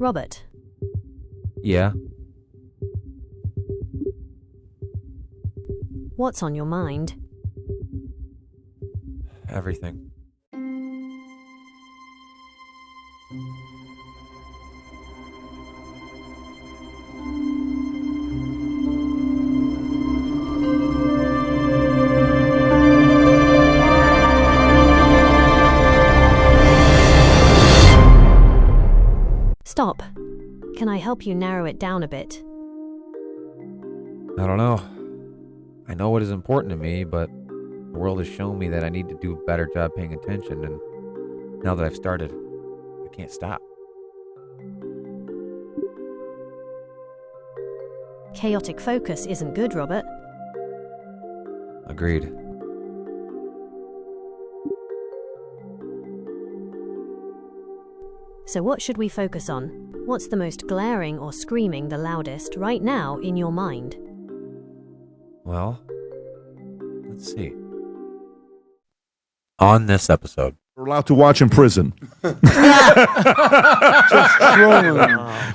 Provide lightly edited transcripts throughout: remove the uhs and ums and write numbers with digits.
Robert. Yeah? What's on your mind? Everything. Stop. Can I help you narrow it down a bit? I don't know. I know what is important to me, but the world has shown me that I need to do a better job paying attention, and now that I've started, I can't stop. Chaotic focus isn't good, Robert. Agreed. So what should we focus on? What's the most glaring or screaming the loudest right now in your mind? Well, let's see. On this episode, We're allowed to watch in prison. Just trolling.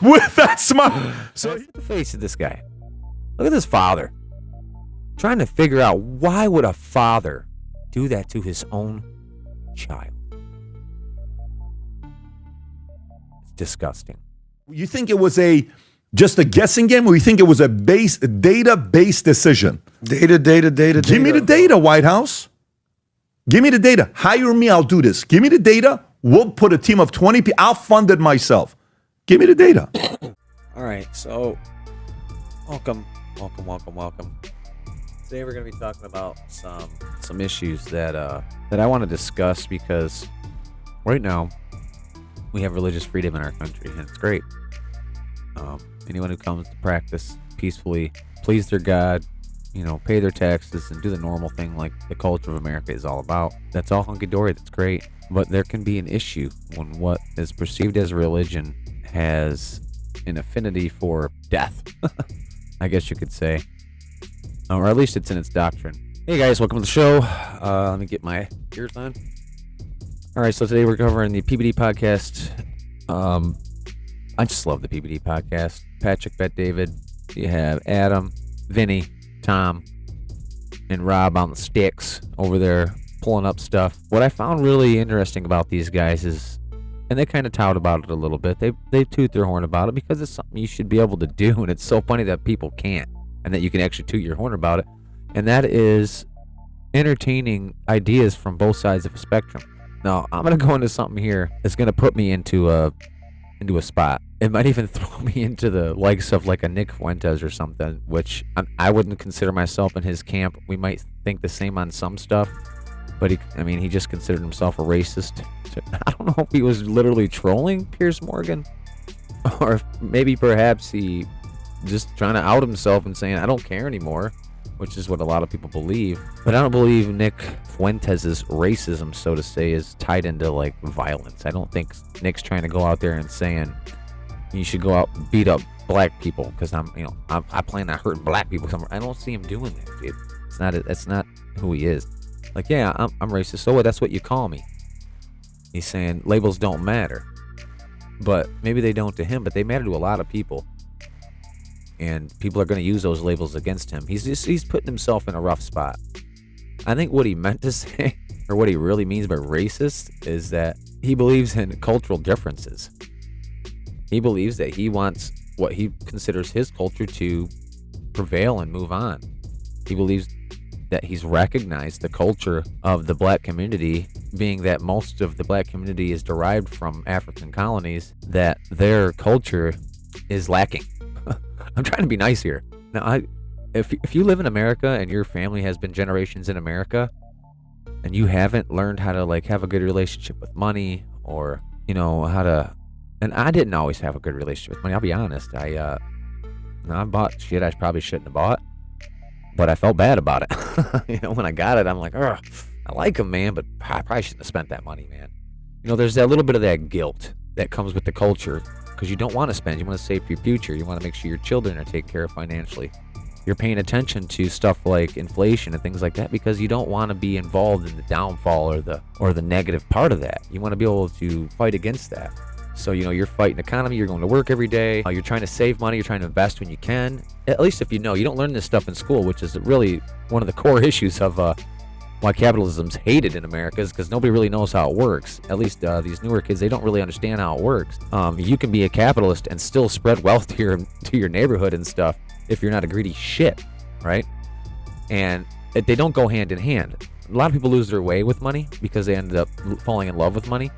With that smile. so look at the face of this guy. Look at this father. Trying to figure out why would a father do that to his own child. It's disgusting. You think it was just a guessing game, or you think it was a data-based decision? Data. Give me the data, White House. Give me the data. Hire me, I'll do this. Give me the data. We'll put a team of 20 people. I'll fund it myself. Give me the data. All right, so welcome. Today we're going to be talking about some issues that I want to discuss, because right now we have religious freedom in our country, and it's great. Anyone who comes to practice peacefully, please their God, pay their taxes and do the normal thing like the culture of America is all about. That's all hunky-dory, that's great. But there can be an issue when what is perceived as religion has an affinity for death, I guess you could say. Or at least it's in its doctrine. Hey guys, welcome to the show. Let me get my ears on. Alright, so today we're covering the PBD Podcast. I just love the PBD Podcast. Patrick, Bet David, you have Adam, Vinny, Tom, and Rob on the sticks over there pulling up stuff. What I found really interesting about these guys is, and they kind of tout about it a little bit, they toot their horn about it because it's something you should be able to do, and it's so funny that people can't, and that you can actually toot your horn about it, and that is entertaining ideas from both sides of a spectrum. Now, I'm going to go into something here that's going to put me into a spot. It might even throw me into the likes of like a Nick Fuentes or something, which I wouldn't consider myself in his camp. We might think the same on some stuff, but he just considered himself a racist. I don't know if he was literally trolling Piers Morgan, or if maybe perhaps he just trying to out himself and saying, I don't care anymore, which is what a lot of people believe. But I don't believe Nick Fuentes' racism, so to say, is tied into like violence. I don't think Nick's trying to go out there and saying you should go out and beat up black people because I plan on hurting black people. I don't see him doing that, dude. That's not who he is. Like, yeah, I'm racist. So what? That's what you call me. He's saying labels don't matter, but maybe they don't to him, but they matter to a lot of people. And people are going to use those labels against him. He's putting himself in a rough spot. I think what he meant to say, or what he really means by racist, is that he believes in cultural differences. He believes that he wants what he considers his culture to prevail and move on. He believes that he's recognized the culture of the black community, being that most of the black community is derived from African colonies, that their culture is lacking. I'm trying to be nice here. Now, if you live in America and your family has been generations in America, and you haven't learned how to like have a good relationship with money, or how to, and I didn't always have a good relationship with money. I'll be honest. I bought shit I probably shouldn't have bought, but I felt bad about it. When I got it, I'm like, I like them, man, but I probably shouldn't have spent that money, man. There's that little bit of that guilt that comes with the culture, because you don't want to spend. You want to save for your future. You want to make sure your children are taken care of financially. You're paying attention to stuff like inflation and things like that because you don't want to be involved in the downfall or the negative part of that. You want to be able to fight against that. So, you're fighting economy, you're going to work every day, you're trying to save money, you're trying to invest when you can. At least if you don't learn this stuff in school, which is really one of the core issues of why capitalism's hated in America, is because nobody really knows how it works. At least these newer kids, they don't really understand how it works. You can be a capitalist and still spread wealth to your neighborhood and stuff if you're not a greedy shit, right? And they don't go hand in hand. A lot of people lose their way with money because they ended up falling in love with money.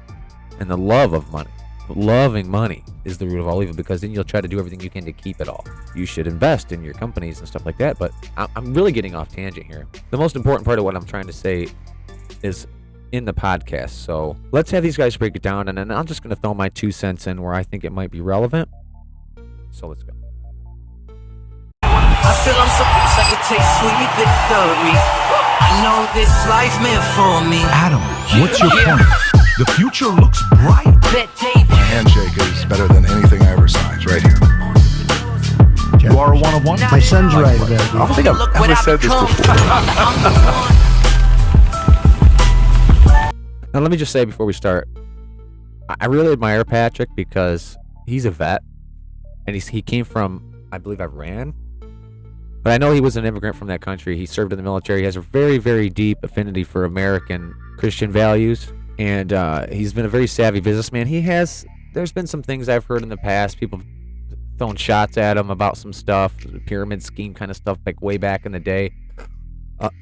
And the love of money, loving money, is the root of all evil, because then you'll try to do everything you can to keep it all. You should invest in your companies and stuff like that, but I'm really getting off tangent here. The most important part of what I'm trying to say is in the podcast. So let's have these guys break it down, and then I'm just going to throw my 2 cents in where I think it might be relevant. So let's go. I feel I'm supposed to taste sweet victory. I know this life meant for me. Adam, what's your point? The future looks bright. My handshake is better than anything I ever saw. It's right here. You are a one-of-one? My son's right there. I don't think I've ever said this before. Now, let me just say before we start, I really admire Patrick because he's a vet, and he came from, I believe, Iran. But I know he was an immigrant from that country. He served in the military. He has a very, very deep affinity for American Christian values. And he's been a very savvy businessman. There's been some things I've heard in the past. People throwing shots at him about some stuff, pyramid scheme kind of stuff, like way back in the day.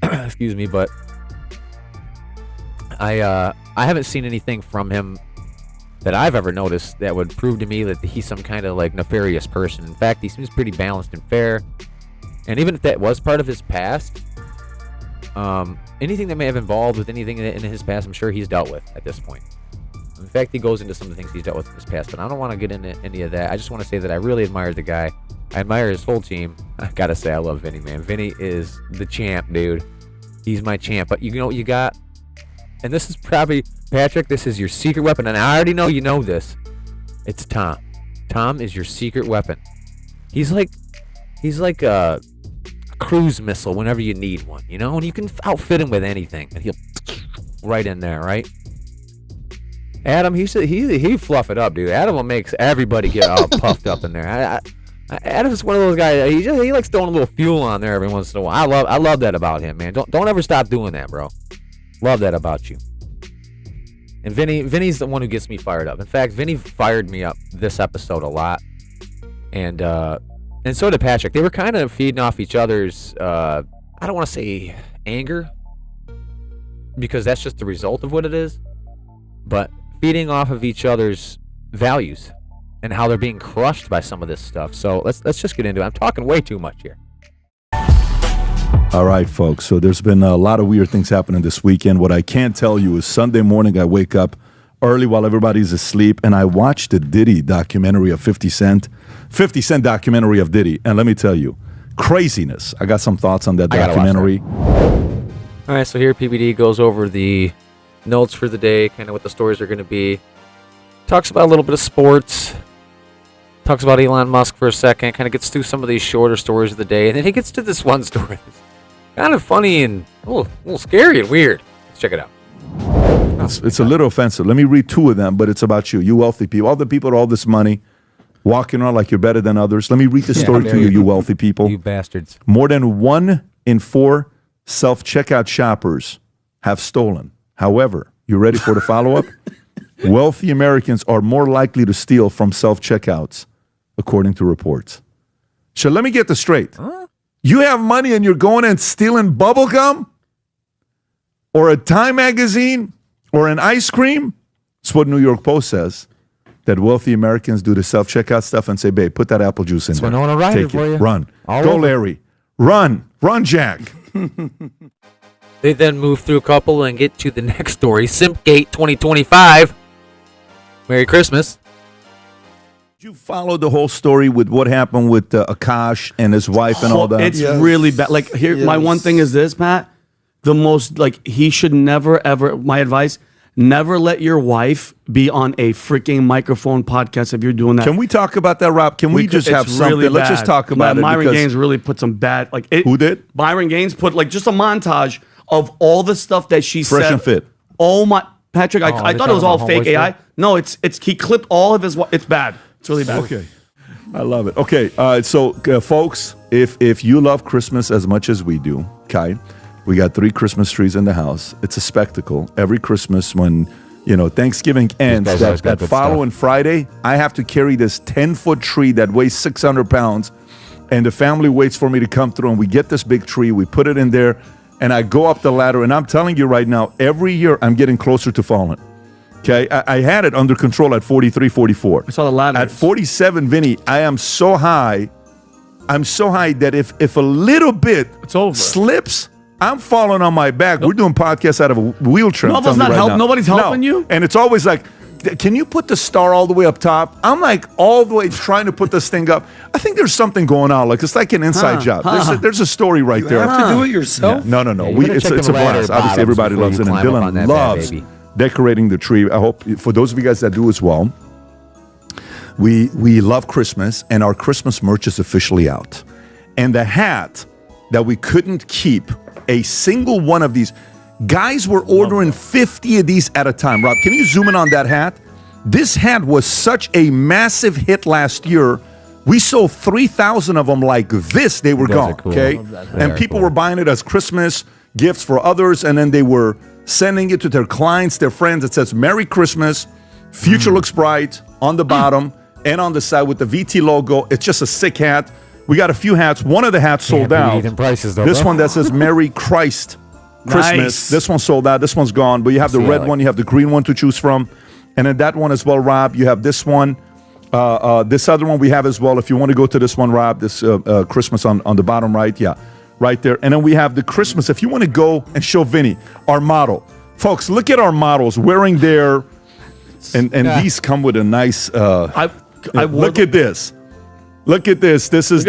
Excuse me, but I haven't seen anything from him that I've ever noticed that would prove to me that he's some kind of like nefarious person. In fact, he seems pretty balanced and fair. And even if that was part of his past, anything that may have involved with anything in his past, I'm sure he's dealt with at this point. In fact, he goes into some of the things he's dealt with in his past, but I don't want to get into any of that. I just want to say that I really admire the guy. I admire his whole team. I gotta say, I love Vinny, man. Vinny is the champ, dude. He's my champ. But you know what you got? And this is probably, Patrick, this is your secret weapon, and I already know you know this. It's Tom. Tom is your secret weapon. He's like a cruise missile whenever you need one, and you can outfit him with anything, and he'll right in there, right? Adam, he fluff it up, dude. Adam will make everybody get all puffed up in there. Adam's one of those guys. He likes throwing a little fuel on there every once in a while. I love that about him, man. Don't ever stop doing that, bro. Love that about you. And Vinny's the one who gets me fired up. In fact, Vinny fired me up this episode a lot, and so did Patrick. They were kind of feeding off each other's, I don't want to say anger, because that's just the result of what it is, but feeding off of each other's values and how they're being crushed by some of this stuff. So let's just get into it. I'm talking way too much here. All right, folks. So there's been a lot of weird things happening this weekend. What I can't tell you is Sunday morning I wake up early while everybody's asleep, and I watched the Diddy documentary of 50 Cent documentary of Diddy. And let me tell you, craziness. I got some thoughts on that documentary. All right, so here PBD goes over the notes for the day, kind of what the stories are going to be. Talks about a little bit of sports. Talks about Elon Musk for a second. Kind of gets through some of these shorter stories of the day. And then he gets to this one story that's kind of funny and a little scary and weird. Let's check it out. It's a little offensive. Let me read two of them, but it's about you. You wealthy people. All the people with all this money walking around like you're better than others. Let me read the story to you, you wealthy people. You bastards. More than 1 in 4 self-checkout shoppers have stolen. However, you ready for the follow-up? Wealthy Americans are more likely to steal from self-checkouts, according to reports. So let me get this straight. Huh? You have money and you're going and stealing bubble gum? Or a Time magazine? Or an ice cream? That's what New York Post says. That wealthy Americans do the self-checkout stuff and say, babe, put that apple juice in there. That's what Take for it. You. Run. All Go, over. Larry. Run. Run, Jack. They then move through a couple and get to the next story. Simpgate 2025. Merry Christmas. Did you follow the whole story with what happened with Akash and his wife and all that? It's really bad. Like, here, my one thing is this, Pat. The most, he should never, ever, my advice, never let your wife be on a freaking microphone podcast if you're doing that. Can we talk about that, Rob? Can we just have something? Really Let's just talk about it. Myron Gaines really put some bad, who did? Byron Gaines put, just a montage of all the stuff that she said. Fresh and fit. Oh, my. Patrick. I thought it was all fake AI. No, it's he clipped all of his. It's bad. It's really bad. Okay. I love it. Okay, so folks, if you love Christmas as much as we do, okay, we got 3 Christmas trees in the house. It's a spectacle. Every Christmas when, Thanksgiving ends, that following Friday, I have to carry this 10-foot tree that weighs 600 pounds, and the family waits for me to come through, and we get this big tree, we put it in there, and I go up the ladder, and I'm telling you right now, every year I'm getting closer to falling. Okay, I had it under control at 43, 44. I saw the ladder. At 47, Vinny, I am so high. I'm so high that if a little bit slips, I'm falling on my back. We're doing podcasts out of a wheelchair. Nobody's helping you? And it's always like, can you put the star all the way up top? I'm like all the way trying to put this thing up. I think there's something going on. Like it's like an inside job. There's a story right there. You have to do it yourself? Yeah. No. It's a blast. Obviously, everybody loves it. And Dylan loves decorating the tree. I hope for those of you guys that do as well, we love Christmas, and our Christmas merch is officially out. And the hat that we couldn't keep a single one of these, guys were ordering 50 of these at a time. Rob, can you zoom in on that hat? This hat was such a massive hit last year. We sold 3,000 of them like this. They were gone, cool. Okay? And people were buying it as Christmas gifts for others, and then they were sending it to their clients, their friends. It says, Merry Christmas, future looks bright on the bottom and on the side with the VT logo. It's just a sick hat. We got a few hats. One of the hats sold out. Prices, though, this one that says Merry Christ Christmas. Nice. This one sold out. This one's gone. But you have the red one. You have the green one to choose from. And then that one as well, Rob. You have this one. This other one we have as well. If you want to go to this one, Rob, this Christmas on the bottom right. Yeah. Right there. And then we have the Christmas. If you want to go and show Vinny our model. Folks, look at our models wearing their, and these come with a nice, look at this. Look at this. This is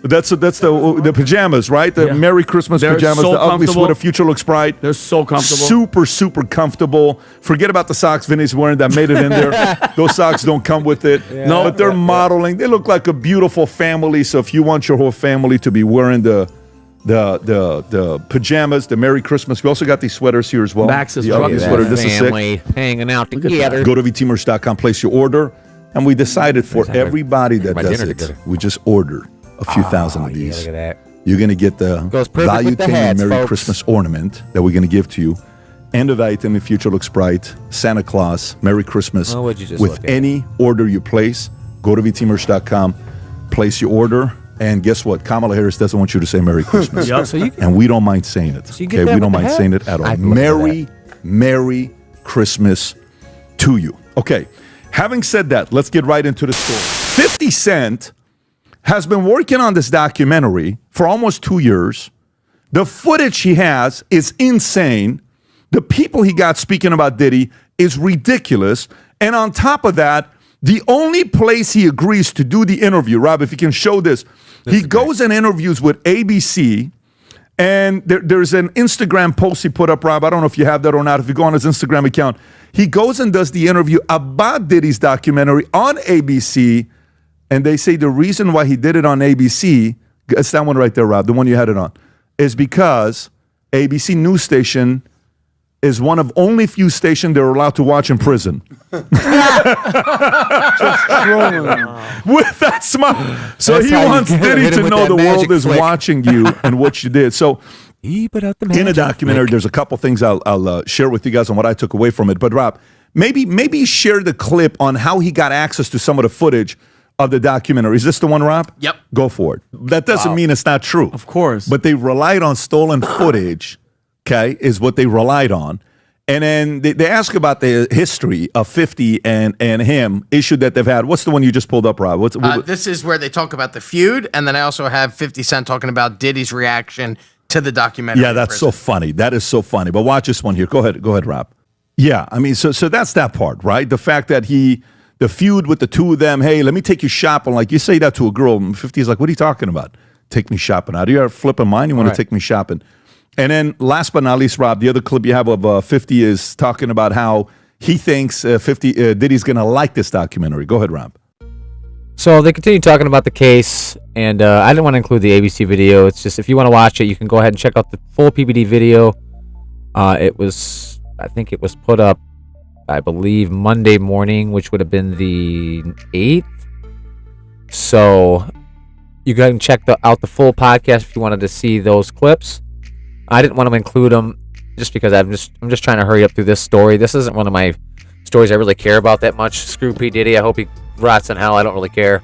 that's the pajamas, right? The Merry Christmas pajamas, the ugly sweater, future looks bright. They're so comfortable. Super, super comfortable. Forget about the socks Vinny's wearing that made it in there. Those socks don't come with it. Yeah. No, but they're modeling. They look like a beautiful family. So if you want your whole family to be wearing the pajamas, the Merry Christmas. We also got these sweaters here as well. Max's the ugly sweater. This is sick. Hanging out together. Go to vtmerch.com, place your order. And we decided for everybody that does it, we just order a few thousand of these. Look at that. You're going to get the value-taining Merry folks. Christmas ornament that we're going to give to you. End of item, if future looks bright, Santa Claus, Merry Christmas. Oh, what'd you just with any order you place, go to vtmerch.com, place your order, and guess what? Kamala Harris doesn't want you to say Merry Christmas. Yep. So and we don't mind saying it. So we don't mind saying it at all. Merry Christmas to you. Okay. Having said that, let's get right into the story. 50 Cent has been working on this documentary for almost 2 years. The footage he has is insane. The people he got speaking about Diddy is ridiculous. And on top of that, the only place he agrees to do the interview, Rob, if you can show this, he goes and interviews with ABC. And there's an Instagram post he put up, Rob. I don't know if you have that or not. If you go on his Instagram account, he goes and does the interview about Diddy's documentary on ABC. And they say the reason why he did it on ABC, it's that one right there, Rob, the one you had it on, is because ABC news station is one of only few stations they're allowed to watch in prison. Just with that smile. So he wants Diddy to know the world is watching you and what you did. So in a documentary, there's a couple things I'll share with you guys on what I took away from it. But Rob, maybe share the clip on how he got access to some of the footage of the documentary. Is this the one, Rob? Yep. Go for it. That doesn't mean it's not true. Of course. But they relied on stolen footage, okay, is what they relied on. And then they ask about the history of 50 and him, issue that they've had. What's the one you just pulled up, Rob? This is where they talk about the feud, and then I also have 50 Cent talking about Diddy's reaction to the documentary. Yeah, that's so funny. That is so funny. But watch this one here. Go ahead, Rob. Yeah, I mean, so that's that part, right? The fact that the feud with the two of them, hey, let me take you shopping. Like, you say that to a girl, 50 is like, what are you talking about? Take me shopping. How do you flip a mind? You want to take me shopping? And then last but not least, Rob, the other clip you have of 50 is talking about how he thinks Diddy's going to like this documentary. Go ahead, Rob. So they continue talking about the case, and I didn't want to include the ABC video. It's just, if you want to watch it, you can go ahead and check out the full PBD video. It was I think it was put up, I believe, Monday morning, which would have been the 8th. So you can check out the full podcast if you wanted to see those clips. I didn't want to include them just because I'm just trying to hurry up through this story. This isn't one of my stories I really care about that much. Screw P. Diddy. I hope he rots in hell. I don't really care.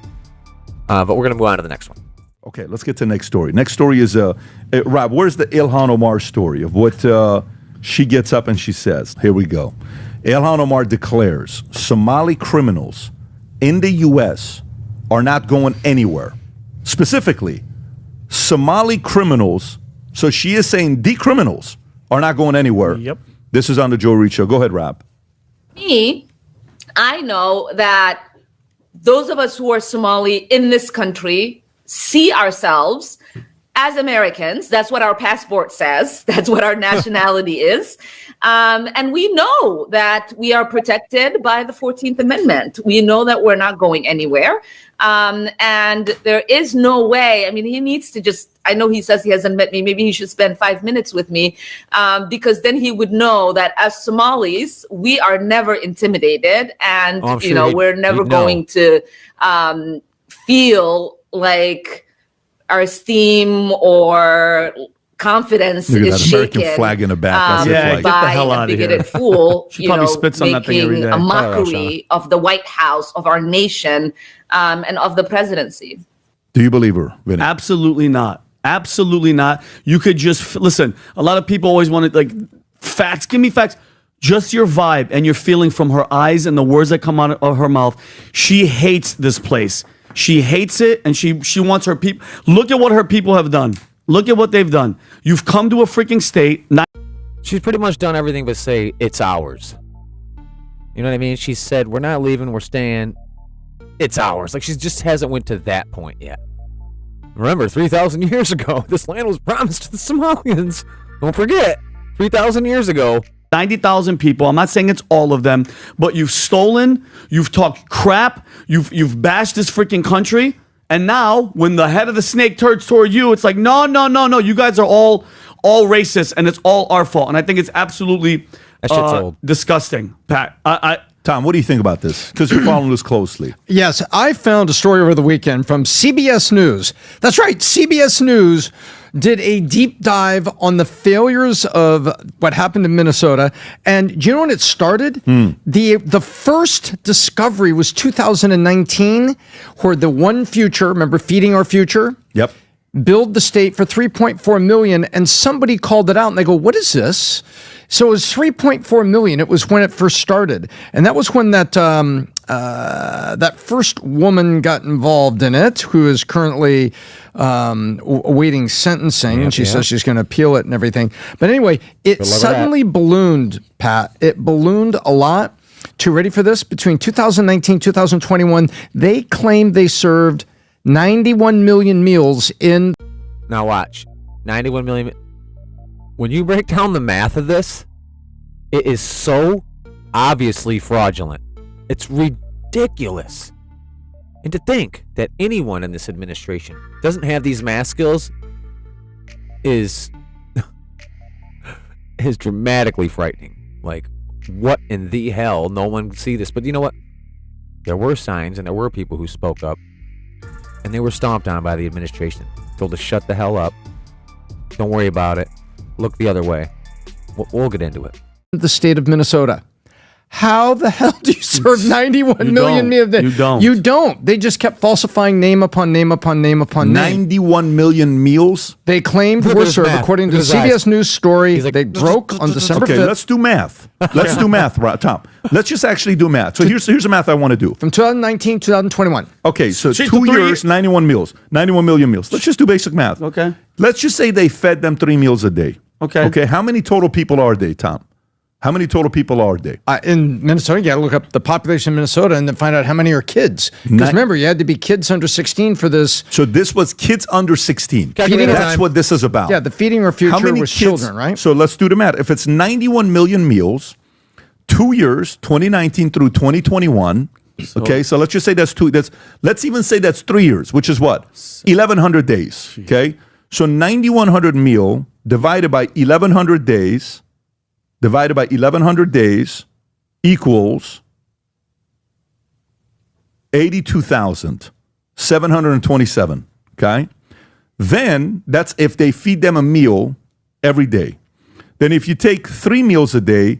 But we're going to move on to the next one. Okay, let's get to the next story. Next story is, Rob, where's the Ilhan Omar story of what she gets up and she says? Here we go. Ilhan Omar declares Somali criminals in the U.S. are not going anywhere. Specifically, Somali criminals, so she is saying the criminals are not going anywhere. Yep. This is on the Joe Reed Show. Go ahead, Rob. I know that those of us who are Somali in this country see ourselves as Americans. That's what our passport says. That's what our nationality is. And we know that we are protected by the 14th Amendment. We know that we're not going anywhere. And there is no way. I mean, he needs to I know he says he hasn't met me. Maybe he should spend 5 minutes with me, because then he would know that as Somalis, we are never intimidated. And, we're never going to feel like our esteem or confidence Look at is that American shaken flag in the back. get the hell by out a of here. bigoted fool, She probably spits on that thing every making day. a mockery of the White House, of our nation, and of the presidency. Do you believe her, Vinny? Absolutely not. Absolutely not. You could just listen. A lot of people always want facts. Give me facts. Just your vibe and your feeling from her eyes and the words that come out of her mouth. She hates this place. She hates it, and she wants her people. Look at what her people have done. Look at what they've done. You've come to a freaking state. She's pretty much done everything but say it's ours. You know what I mean? She said, we're not leaving, we're staying. It's ours. Like, she just hasn't went to that point yet. Remember, 3,000 years ago, this land was promised to the Somalians. Don't forget, 3,000 years ago. 90,000 people. I'm not saying it's all of them, but you've stolen, you've talked crap, you've bashed this freaking country, and now when the head of the snake turns toward you, it's like, no, you guys are all racist, and it's all our fault. And I think it's absolutely disgusting, Pat. Tom, what do you think about this? Because you're following this closely. Yes, I found a story over the weekend from CBS News. That's right, CBS News did a deep dive on the failures of what happened in Minnesota. And do you know when it started? The first discovery was 2019, where the One Future, remember Feeding Our Future? Yep. Build the state for $3.4 million, and somebody called it out, and they go, what is this? So it was $3.4 million. It was when it first started. And that was when that first woman got involved in it, who is currently awaiting sentencing, and she says she's going to appeal it and everything. But anyway, it suddenly ballooned, Pat. It ballooned a lot. Ready for this? Between 2019 2021, they claimed they served 91 million meals in. Now watch. 91 million. When you break down the math of this, it is so obviously fraudulent. It's ridiculous. And to think that anyone in this administration doesn't have these math skills is dramatically frightening. Like, what in the hell? No one can see this. But you know what? There were signs, and there were people who spoke up, and they were stomped on by the administration. Told to shut the hell up. Don't worry about it. Look the other way. We'll get into it. The state of Minnesota. How the hell do you serve 91 million meals? You don't. You don't. They just kept falsifying name upon name upon name upon name. 91 million meals? They claimed were served, according to the CBS News story. They broke on December 5th. Okay, let's do math. Let's do math, Tom. Let's just actually do math. So here's the math I want to do. From 2019 2021. Okay, so 2 years, 91 meals. 91 million meals. Let's just do basic math. Okay. Let's just say they fed them 3 meals a day. Okay. Okay, how many total people are they, Tom? How many total people are there? In Minnesota, you got to look up the population of Minnesota and then find out how many are kids. Because remember, you had to be kids under 16 for this. So this was kids under 16. That's what this is about. Yeah, the Feeding Our Future was children, right? So let's do the math. If it's 91 million meals, 2 years, 2019 through 2021. Okay, so let's just say that's two. Let's even say that's 3 years, which is what? 1,100 days. Okay, so 9,100 meal divided by 1,100 days. divided by 1,100 days equals 82,727. Okay? Then that's if they feed them a meal every day. Then if you take 3 meals a day,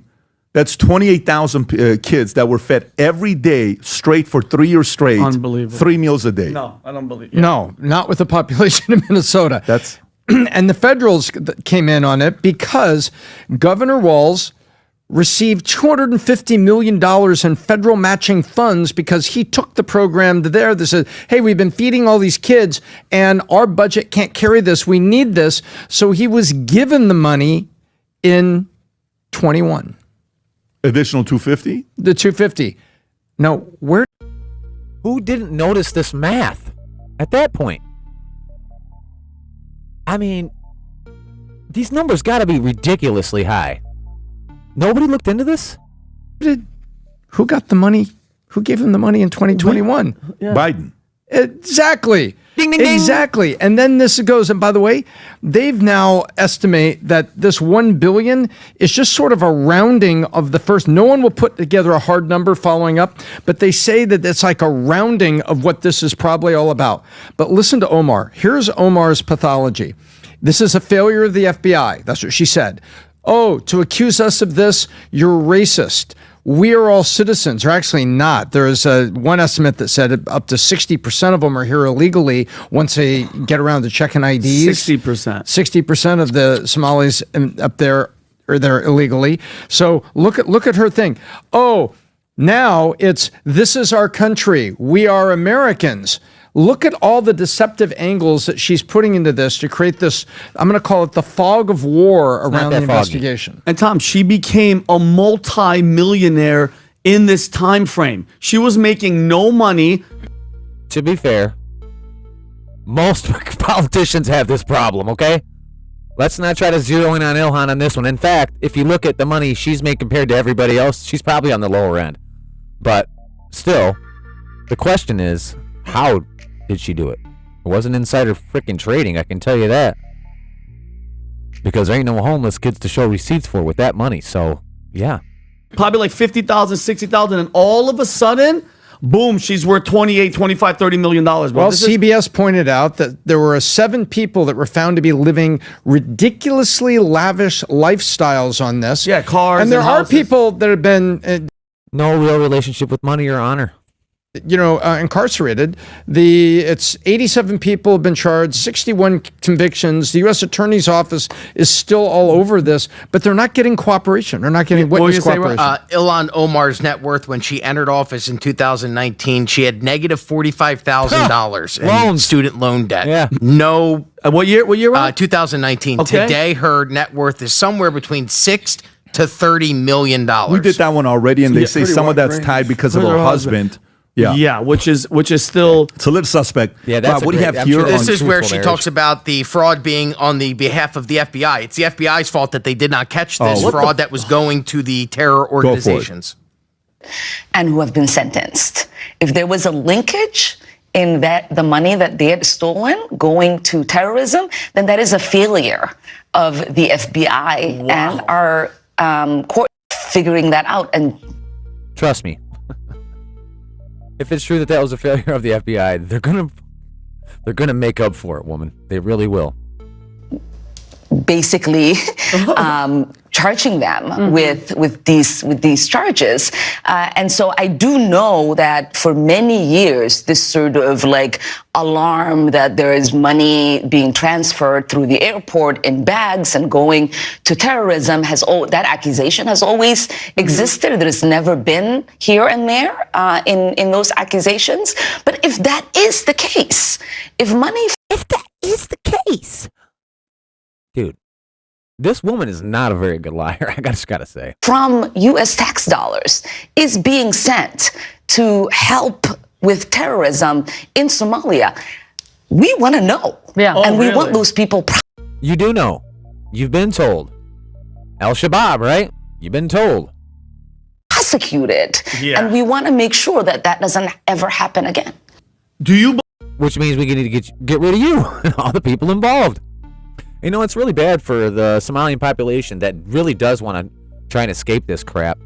that's 28,000 kids that were fed every day straight for 3 years straight. Unbelievable. 3 meals a day. No, I don't believe you. No, not with the population of Minnesota. That's And the federals came in on it because Governor Walz received $250 million in federal matching funds because he took the program to there that said, hey, we've been feeding all these kids and our budget can't carry this. We need this. So he was given the money in 21. additional 250? The 250. Now, where? Who didn't notice this math at that point? I mean, these numbers got to be ridiculously high. Nobody looked into this? Who got the money? Who gave him the money in 2021? Biden. Exactly. Ding, ding, ding. Exactly. And then this goes, and by the way, they've now estimate that this $1 billion is just sort of a rounding of the first. No one will put together a hard number following up, but they say that it's like a rounding of what this is probably all about. But listen to Omar. Here's Omar's pathology. This is a failure of the FBI. That's what she said. Oh, to accuse us of this, you're racist. We are all citizens, or actually not. There is one estimate that said up to 60% of them are here illegally once they get around to checking IDs. 60%. 60% of the Somalis up there are there illegally. So look at her thing. Oh, now it's, this is our country. We are Americans. Look at all the deceptive angles that she's putting into this to create this, I'm going to call it the fog of war around the investigation. And Tom, she became a multi-millionaire in this time frame. She was making no money. To be fair, most politicians have this problem, okay? Let's not try to zero in on Ilhan on this one. In fact, if you look at the money she's made compared to everybody else, she's probably on the lower end. But still, the question is, how did she do it? It wasn't insider freaking trading, I can tell you that. Because there ain't no homeless kids to show receipts for with that money, so yeah. Probably like 50,000, 60,000, and all of a sudden, boom, she's worth 28, 25, $30 million. Bro. Well, CBS pointed out that there were 7 people that were found to be living ridiculously lavish lifestyles on this. Yeah, cars and there and are houses. people that have been... No real relationship with money or honor. Incarcerated. It's 87 people have been charged, 61 convictions. The U.S. Attorney's Office is still all over this, but they're not getting cooperation. They're not getting witness cooperation. Ilhan Omar's net worth when she entered office in 2019, she had negative $45,000 in student loan debt. Yeah. No. What year? 2019. Okay. Today, her net worth is somewhere between $6 to $30 million. We did that one already, and they say some of that's tied because of her husband. Yeah, which is still, it's a little suspect. Yeah, that's what do you have I'm here? sure This is where she truthful talks about the fraud being on the behalf of the FBI. It's the FBI's fault that they did not catch this fraud that was going to the terror organizations. And who have been sentenced. If there was a linkage in that the money that they had stolen going to terrorism, then that is a failure of the FBI and our court figuring that out. And Trust me. If it's true that was a failure of the FBI, they're gonna make up for it, woman. They really will. basically charging them with these charges. And so I do know that for many years, this sort of like alarm that there is money being transferred through the airport in bags and going to terrorism that accusation has always existed. There's never been here and there in those accusations. But if that is the case, if that is the case, dude, this woman is not a very good liar, I just gotta say. From U.S. tax dollars is being sent to help with terrorism in Somalia. We want to know. Yeah. And we want those people. You do know. You've been told. Al-Shabaab, right? You've been told. Prosecuted. Yeah. And we want to make sure that doesn't ever happen again. Which means we need to get rid of you and all the people involved. You know, it's really bad for the Somalian population that really does want to trying to escape this crap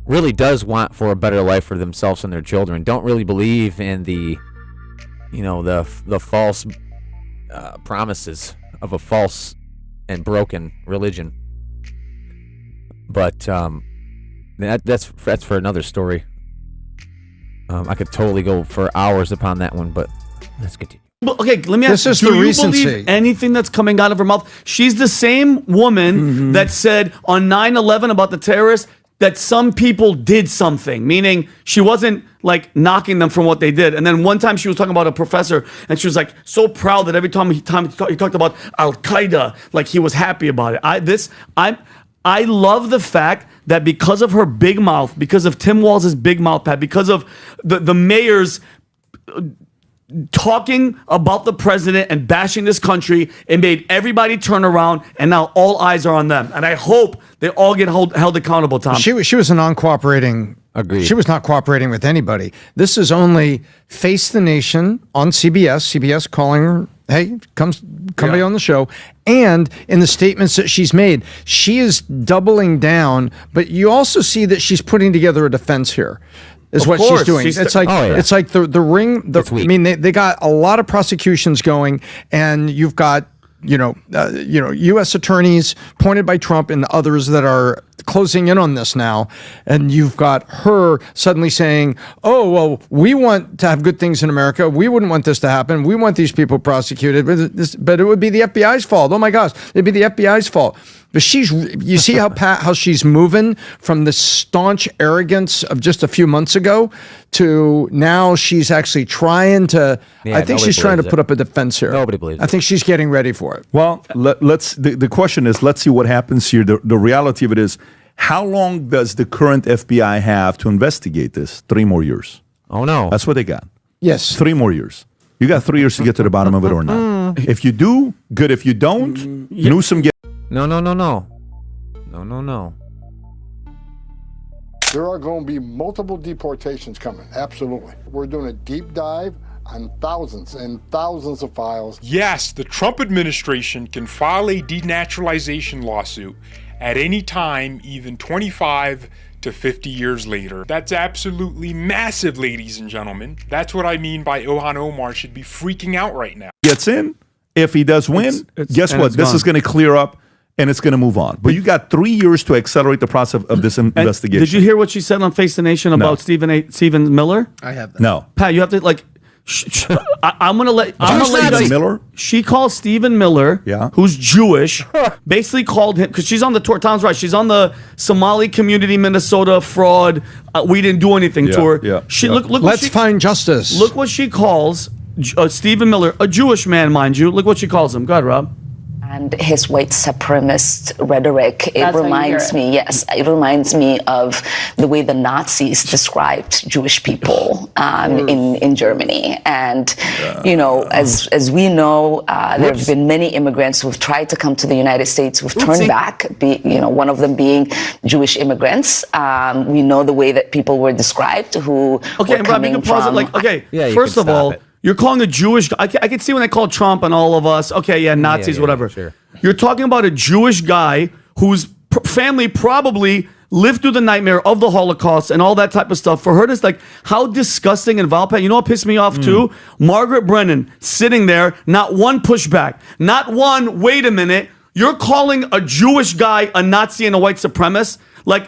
really does want for a better life for themselves and their children. Don't really believe in the false promises of a false and broken religion. But that's for another story. I could totally go for hours upon that one, but let's continue. Okay, let me ask you, do you believe anything that's coming out of her mouth? She's the same woman that said on 9/11 about the terrorists that some people did something, meaning she wasn't like knocking them from what they did. And then one time she was talking about a professor, and she was like so proud that every time he talked about Al-Qaeda, like he was happy about it. I love the fact that because of her big mouth, because of Tim Walz's big mouth, Pat, because of the mayor's talking about the president and bashing this country, it made everybody turn around, and now all eyes are on them. And I hope they all get held accountable, Tom. She was a non-cooperating. Agreed. She was not cooperating with anybody. This is only Face the Nation on CBS. CBS calling her, hey, come be on the show. And in the statements that she's made, she is doubling down. But you also see that she's putting together a defense here. Is what she's doing. It's like the ring. I mean, they got a lot of prosecutions going, and you've got U.S. attorneys appointed by Trump and others that are closing in on this now, and you've got her suddenly saying, "Oh, well, we want to have good things in America. We wouldn't want this to happen. We want these people prosecuted, but it would be the FBI's fault. Oh my gosh, it'd be the FBI's fault." But you see how she's moving from the staunch arrogance of just a few months ago to now she's actually trying to. I think she's trying to put up a defense here. Nobody believes it. I think she's getting ready for it. Well, the question is, let's see what happens here. The reality of it is, how long does the current FBI have to investigate this? 3 more years. Oh no, that's what they got. Yes, 3 more years. You got 3 years to get to the bottom of it or not. If you do, good. If you don't, Newsom get. No. There are going to be multiple deportations coming. Absolutely. We're doing a deep dive on thousands and thousands of files. Yes, the Trump administration can file a denaturalization lawsuit at any time, even 25 to 50 years later. That's absolutely massive, ladies and gentlemen. That's what I mean by Ilhan Omar should be freaking out right now. Gets in. If he does win, guess what? This is going to clear up. And it's going to move on. But you got 3 years to accelerate the process of this investigation. Did you hear what she said on Face the Nation about Stephen Miller? I have that. No. Pat, you have to I'm gonna let you. Miller? She called Stephen Miller, who's Jewish, basically called him because she's on the tour. Tom's right. She's on the Somali community, Minnesota fraud. We didn't do anything tour. Yeah. Look. Let's find justice. Look what she calls Stephen Miller, a Jewish man, mind you. Look what she calls him. Go ahead, Rob. And his white supremacist rhetoric, it reminds me of the way the Nazis described Jewish people in Germany. And, as we know, there have been many immigrants who've tried to come to the United States who've turned back, one of them being Jewish immigrants. We know the way that people were described who were coming from... First of all, you're calling a Jewish guy. I can see when they call Trump and all of us. Okay, Nazis, whatever. Sure. You're talking about a Jewish guy whose family probably lived through the nightmare of the Holocaust and all that type of stuff. For her to how disgusting and vile. You know what pissed me off too? Margaret Brennan sitting there, not one pushback, not one, wait a minute, you're calling a Jewish guy a Nazi and a white supremacist?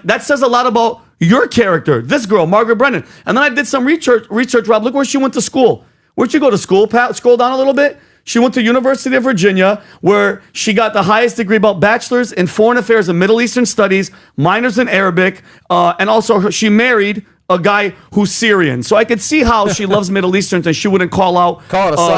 That says a lot about your character. This girl, Margaret Brennan. And then I did some research, Rob. Look where she went to school. Where'd you go to school, Pat? Scroll down a little bit. She went to University of Virginia, where she got the highest degree, about bachelor's in foreign affairs and Middle Eastern studies, minors in Arabic, and also she married a guy who's Syrian. So I could see how she loves Middle Easterns, and she wouldn't call out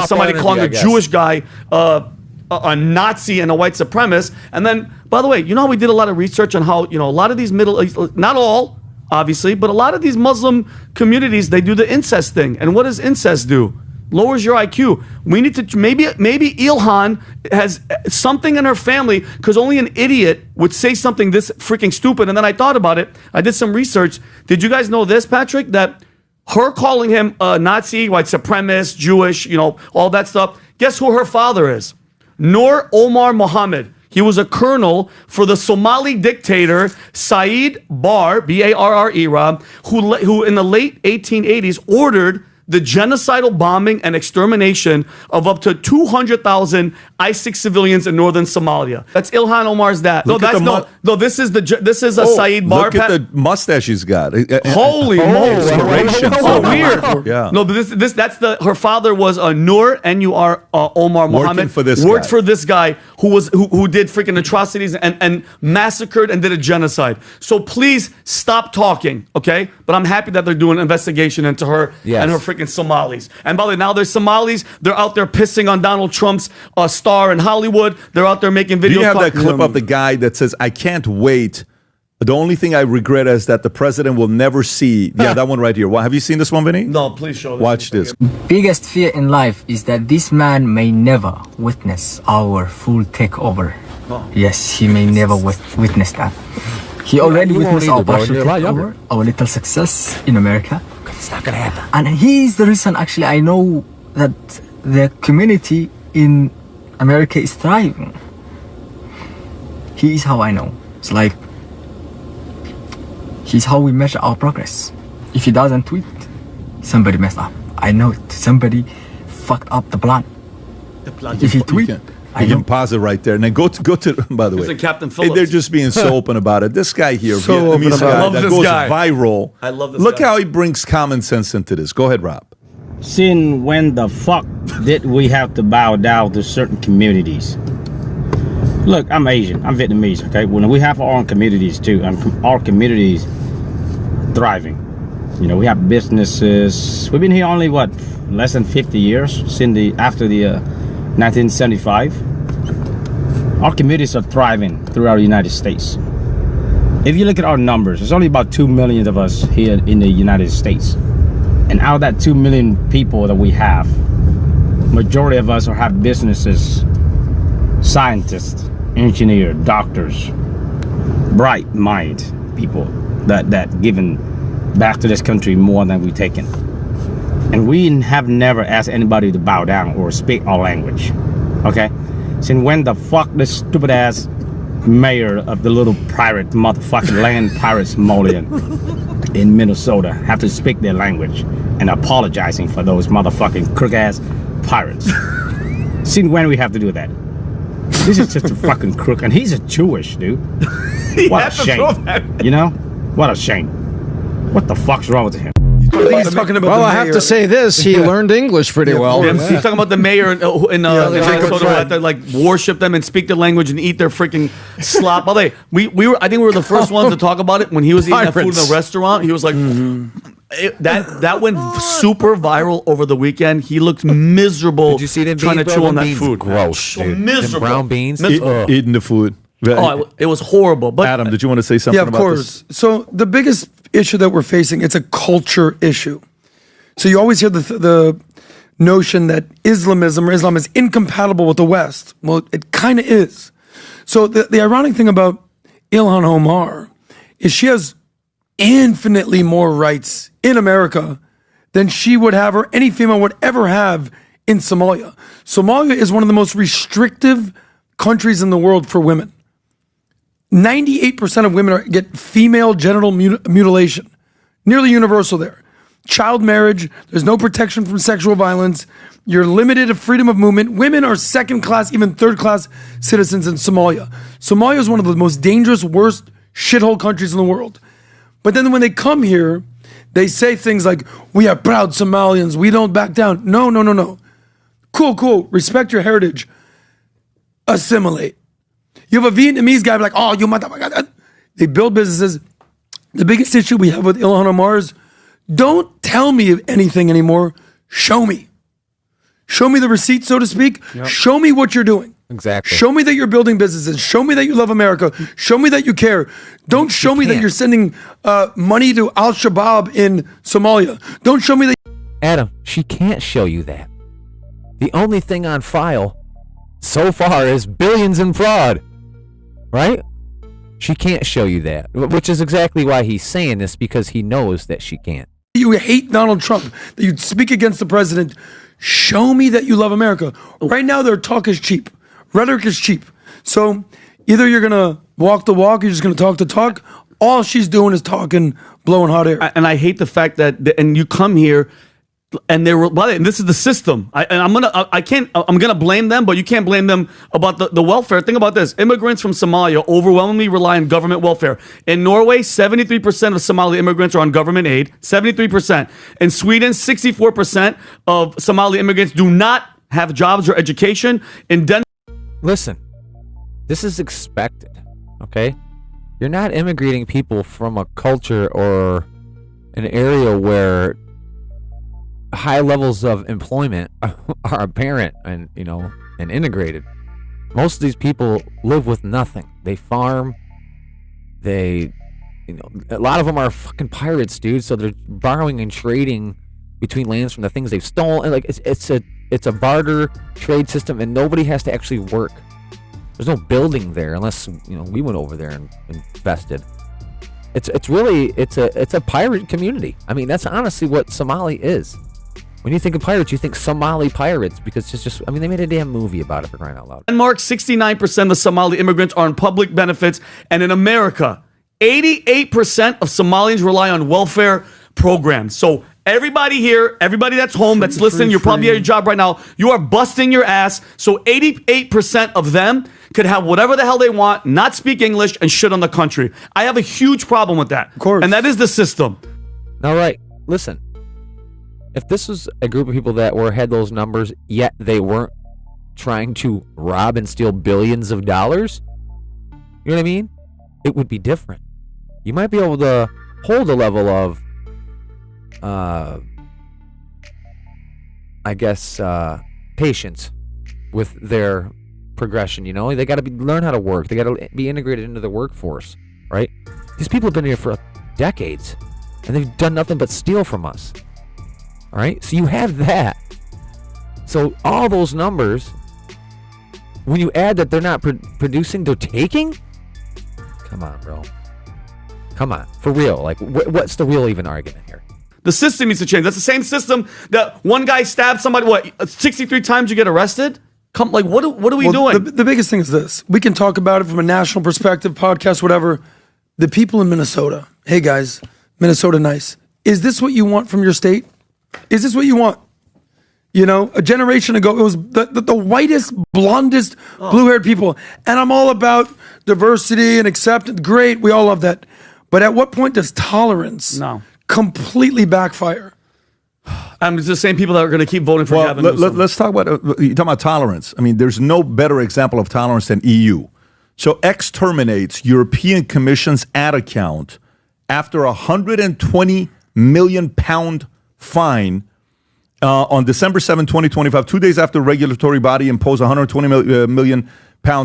somebody calling a Jewish guy a Nazi and a white supremacist. And then, by the way, you know how we did a lot of research on how, a lot of these not all, obviously, but a lot of these Muslim communities, they do the incest thing. And what does incest do? Lowers your IQ. We need to maybe Ilhan has something in her family, because only an idiot would say something this freaking stupid. And then I thought about it. I did some research. Did you guys know this, Patrick? That her calling him a Nazi, white supremacist, Jewish, all that stuff. Guess who her father is? Nur Omar Mohammed. He was a colonel for the Somali dictator Said Barre, B-A-R-R-E, who in the late 1880s ordered the genocidal bombing and extermination of up to 200,000 ISIS civilians in northern Somalia. That's Ilhan Omar's dad. This is a Said Barre. Look at the mustache he's got. Holy moly! Oh, weird. Yeah. No, but that's her father was Nur N-U-R Omar Mohammed. Worked for this guy who did freaking atrocities and massacred and did a genocide. So please stop talking, okay? But I'm happy that they're doing an investigation into her and her freaking Somalis. And by the way, now there's Somalis. They're out there pissing on Donald Trump's star in Hollywood. They're out there making videos. Do you have that clip of the guy that says, "I can't wait. The only thing I regret is that the president will never see." Yeah, that one right here. Have you seen this one, Vinny? No, please show this. Watch this. Biggest fear in life is that this man may never witness our full takeover. Yes, he may never witness that. He already witnessed our partial takeover, our little success in America. It's not gonna happen. And he is the reason, actually, I know that the community in America is thriving. He is how I know. It's like, he's how we measure our progress. If he doesn't tweet, somebody messed up. I know it. Somebody fucked up the plan. If he tweet, you can pause it right there, and then go to. By the way, Captain hey, Phillips. they're just being so open about it. This guy here, So Vietnamese open about it. guy I love that this goes guy. viral. I love this Look guy. how he brings common sense into this. Go ahead, Rob. Since when the fuck did we have to bow down to certain communities? Look, I'm Asian, I'm Vietnamese, okay? When we have our own communities too, and our communities thriving. You know, we have businesses. We've been here only, what, less than 50 years after the 1975. Our communities are thriving throughout the United States. If you look at our numbers, there's only about 2 million of us here in the United States. And out of that 2 million people that we have, majority of us have businesses, scientists, engineers, doctors, bright mind people that given back to this country more than we've taken. And we have never asked anybody to bow down or speak our language, okay? Since when the fuck this stupid ass mayor of the little pirate motherfucking land pirate Somalian in Minnesota have to speak their language and apologizing for those motherfucking crook ass pirates? Since when we have to do that? This is just a fucking crook, and he's a Jewish dude. What a shame. You know? What a shame. What the fuck's wrong with him? I think he's talking about well, I have to say this. He learned English pretty well. Yeah, he's talking about the mayor in Minnesota who had to like worship them and speak their language and eat their freaking slop. By the way, I think we were the first ones to talk about it when he was eating that food in a restaurant. He was like, that went super viral over the weekend. He looked miserable. Did you see them trying to chew on that food? Gross, so dude. miserable. Them brown beans. Eating the food. Oh, it was horrible. But Adam, did you want to say something Yeah, of about course. So the biggest issue that we're facing, it's a culture issue. So you always hear the notion that Islamism or Islam is incompatible with the West. Well, it kind of is. So the ironic thing about Ilhan Omar is she has infinitely more rights in America than she would have or any female would ever have in Somalia. Somalia is one of the most restrictive countries in the world for women. 98% of women get female genital mutilation. Nearly universal there. Child marriage, there's no protection from sexual violence. You're limited to freedom of movement. Women are second class, even third class citizens in Somalia. Somalia is one of the most dangerous, worst shithole countries in the world. But then when they come here, they say things like, we are proud Somalians, we don't back down. No. Cool. Respect your heritage. Assimilate. You have a Vietnamese guy like, oh, you motherfucker. They build businesses. The biggest issue we have with Ilhan Omar is, don't tell me anything anymore. Show me. Show me the receipt, so to speak. Yep. Show me what you're doing. Exactly. Show me that you're building businesses. Show me that you love America. Show me that you care. Don't show me that you're sending money to Al-Shabaab in Somalia. Don't show me that. Adam, she can't show you that. The only thing on file so far is billions in fraud. Right? She can't show you that, which is exactly why he's saying this, because he knows that she can't. You hate Donald Trump, that you speak against the president. Show me that you love America. Right now, their talk is cheap. Rhetoric is cheap. So either you're going to walk the walk, or you're just going to talk the talk. All she's doing is talking, blowing hot air. And I hate the fact that, and you come here, and and this is the system. I'm gonna blame them, but you can't blame them about the welfare. Think about this: immigrants from Somalia overwhelmingly rely on government welfare. In Norway, 73% of Somali immigrants are on government aid. 73%. In Sweden, 64% of Somali immigrants do not have jobs or education. In Denmark, listen, this is expected. Okay, you're not immigrating people from a culture or an area where high levels of employment are apparent and integrated. Most of these people live with nothing. They farm. A lot of them are fucking pirates, dude. So they're borrowing and trading between lands from the things they've stolen. Like it's a barter trade system, and nobody has to actually work. There's no building there unless we went over there and invested. It's a pirate community. I mean, that's honestly what Somali is. When you think of pirates, you think Somali pirates because it's just, they made a damn movie about it, for crying out loud. Denmark, 69% of Somali immigrants are on public benefits. And in America, 88% of Somalians rely on welfare programs. So everybody here, everybody that's home, that's listening, you're probably at your job right now, you are busting your ass. So 88% of them could have whatever the hell they want, not speak English, and shit on the country. I have a huge problem with that. Of course. And that is the system. All right, listen. If this was a group of people that had those numbers, yet they weren't trying to rob and steal billions of dollars, you know what I mean? It would be different. You might be able to hold a level of, patience with their progression. They got to learn how to work. They got to be integrated into the workforce, right? These people have been here for decades, and they've done nothing but steal from us. All right, so you have that. So all those numbers, when you add that they're not producing, they're taking. Come on, bro. Come on, for real. Like, what's the real even argument here? The system needs to change. That's the same system that one guy stabbed somebody. 63 times you get arrested. What are we doing? The biggest thing is this. We can talk about it from a national perspective, podcast, whatever. The people in Minnesota. Hey guys, Minnesota, nice. Is this what you want from your state? Is this what you want? A generation ago, it was the whitest, blondest, blue-haired people. And I'm all about diversity and acceptance. Great, we all love that. But at what point does tolerance completely backfire? It's the same people that are going to keep voting for Gavin Newsom. Let's talk about, you're talking about tolerance. There's no better example of tolerance than EU. So X terminates European Commission's ad account after a £120 million fine on December 7, 2025, 2 days after the regulatory body imposed a £120 million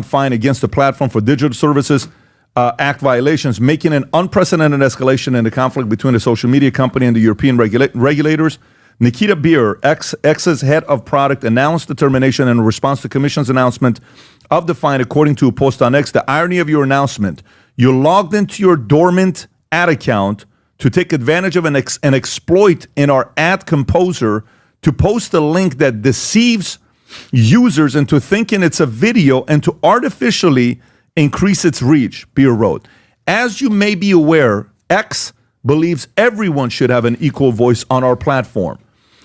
fine against the Platform for Digital Services Act violations, making an unprecedented escalation in the conflict between the social media company and the European regulators. Nikita Beer, X's head of product, announced the termination in response to the Commission's announcement of the fine, according to a post on X. The irony of your announcement: you logged into your dormant ad account to take advantage of an exploit in our ad composer to post a link that deceives users into thinking it's a video and to artificially increase its reach, Beer wrote. As you may be aware, X believes everyone should have an equal voice on our platform.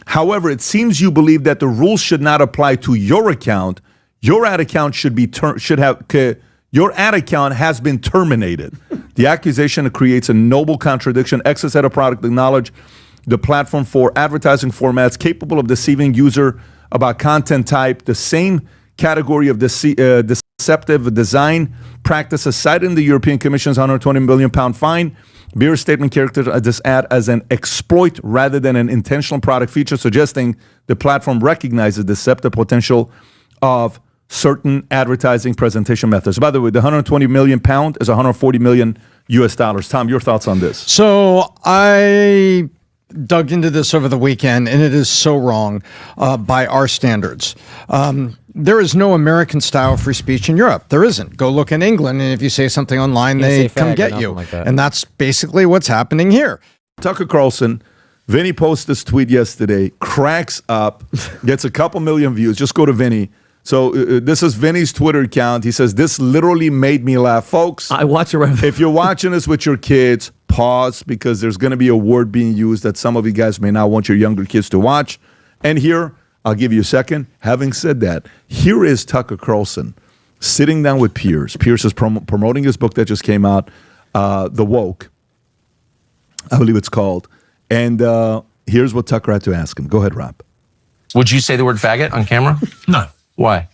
However, it seems you believe that the rules should not apply to your account. Your ad account your ad account has been terminated. The accusation creates a noble contradiction. X's head of product acknowledged the platform for advertising formats capable of deceiving user about content type, the same category of deceptive design practices cited in the European Commission's £120 million fine. Beer's statement characterized this ad as an exploit rather than an intentional product feature, suggesting the platform recognizes the deceptive potential of certain advertising presentation methods. By the way, the £120 million is $140 million US dollars. Tom, your thoughts on this? So I dug into this over the weekend, and it is so wrong by our standards. There is no American style free speech in Europe. There isn't. Go look in England, and if you say something online, they come get you. Like and that's basically what's happening here. Tucker Carlson, Vinny posted this tweet yesterday, cracks up, gets a couple million views. Just go to Vinny. So this is Vinny's Twitter account. He says, this literally made me laugh. Folks, I watch it right now. If you're watching this with your kids, pause, because there's going to be a word being used that some of you guys may not want your younger kids to watch. And here, I'll give you a second. Having said that, here is Tucker Carlson sitting down with Pierce. Pierce is promoting his book that just came out, The Woke, I believe it's called. And here's what Tucker had to ask him. Go ahead, Rob. Would you say the word faggot on camera? No. Why?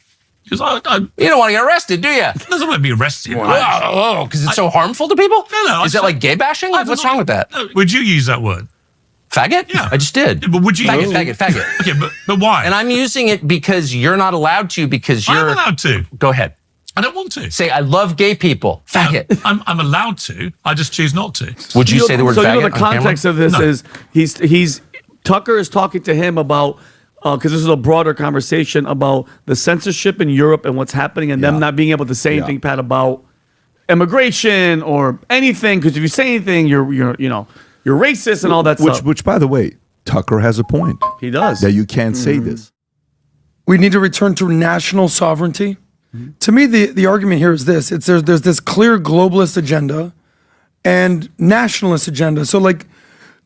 Because you don't want to get arrested, do you? It doesn't want to be arrested. Oh, because it's so harmful to people? No. Is that like gay bashing? What's wrong with that? Would you use that word? Faggot? Yeah. I just did. Yeah, but would you? Faggot. Okay, but why? And I'm using it because you're not allowed to, because you're... I'm allowed to. Go ahead. I don't want to. Say, I love gay people. Faggot. I'm allowed to. I just choose not to. Would you say the word faggot? So the context of this is he's Tucker is talking to him about, because this is a broader conversation about the censorship in Europe and what's happening, and them not being able to say anything, Pat, about immigration or anything. Because if you say anything, you're racist and all that stuff. Which, by the way, Tucker has a point. He does. That you can't say this. We need to return to national sovereignty. To me, the argument here is this: there's this clear globalist agenda and nationalist agenda. So like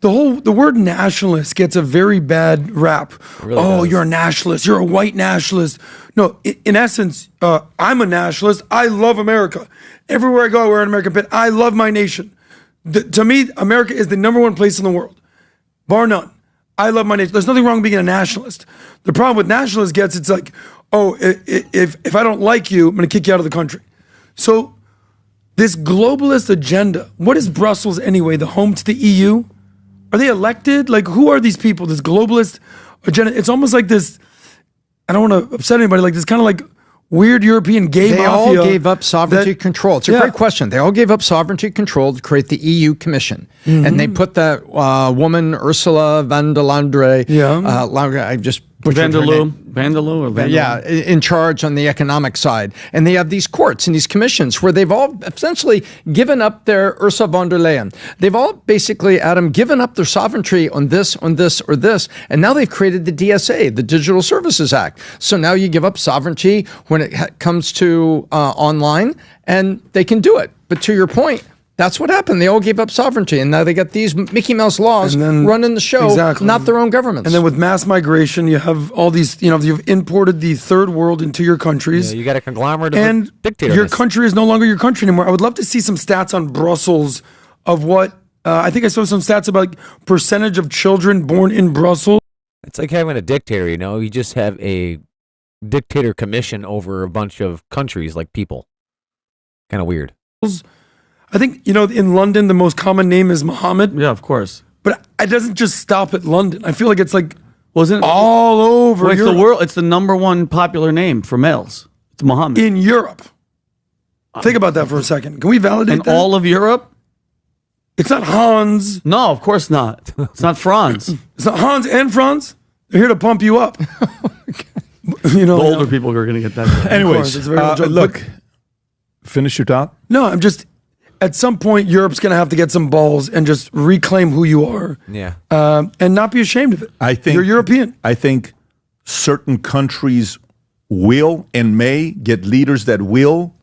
the word nationalist gets a very bad rap. Really you're a nationalist. You're a white nationalist. No, in essence, I'm a nationalist. I love America. Everywhere I go, I wear an American pin. I love my nation. To me, America is the number one place in the world, bar none. I love my nation. There's nothing wrong with being a nationalist. The problem with nationalists it's like, if I don't like you, I'm going to kick you out of the country. So this globalist agenda, what is Brussels anyway? The home to the EU? Are they elected? Like, who are these people? This globalist agenda. It's almost like this, I don't want to upset anybody, like this kind of like weird European gay mafia. They all gave up sovereignty control. It's a great question. They all gave up sovereignty control to create the EU Commission. And they put that woman, Ursula von der Leyen, I just butchered her name. In charge on the economic side. And they have these courts and these commissions where they've all essentially given up their Ursula von der Leyen. They've all basically, Adam, given up their sovereignty on this, or this. And now they've created the DSA, the Digital Services Act. So now you give up sovereignty when it comes to online, and they can do it. But to your point, that's what happened. They all gave up sovereignty, and now they got these Mickey Mouse laws running the show, not their own governments. And then with mass migration, you have all these, you've imported the third world into your countries. Yeah, you got a conglomerate and of dictators. Your country is no longer your country anymore. I would love to see some stats on Brussels of what, I think I saw some stats about percentage of children born in Brussels. It's like having a dictator, You just have a dictator commission over a bunch of countries, like people. Kind of weird. I think, in London, the most common name is Muhammad. Yeah, of course. But it doesn't just stop at London. I feel like it's like all over it's Europe. the world. It's the number one popular name for males. It's Muhammad. In Europe. Think about that for a second. Can we validate that? In all of Europe? It's not Hans. No, of course not. It's not Franz. It's not Hans and Franz. They're here to pump you up. The older people are going to get that. Anyways, look, finish your thought. No, I'm just... At some point, Europe's going to have to get some balls and just reclaim who you are. Yeah. And not be ashamed of it. I think you're European. I think certain countries will and may get leaders that will,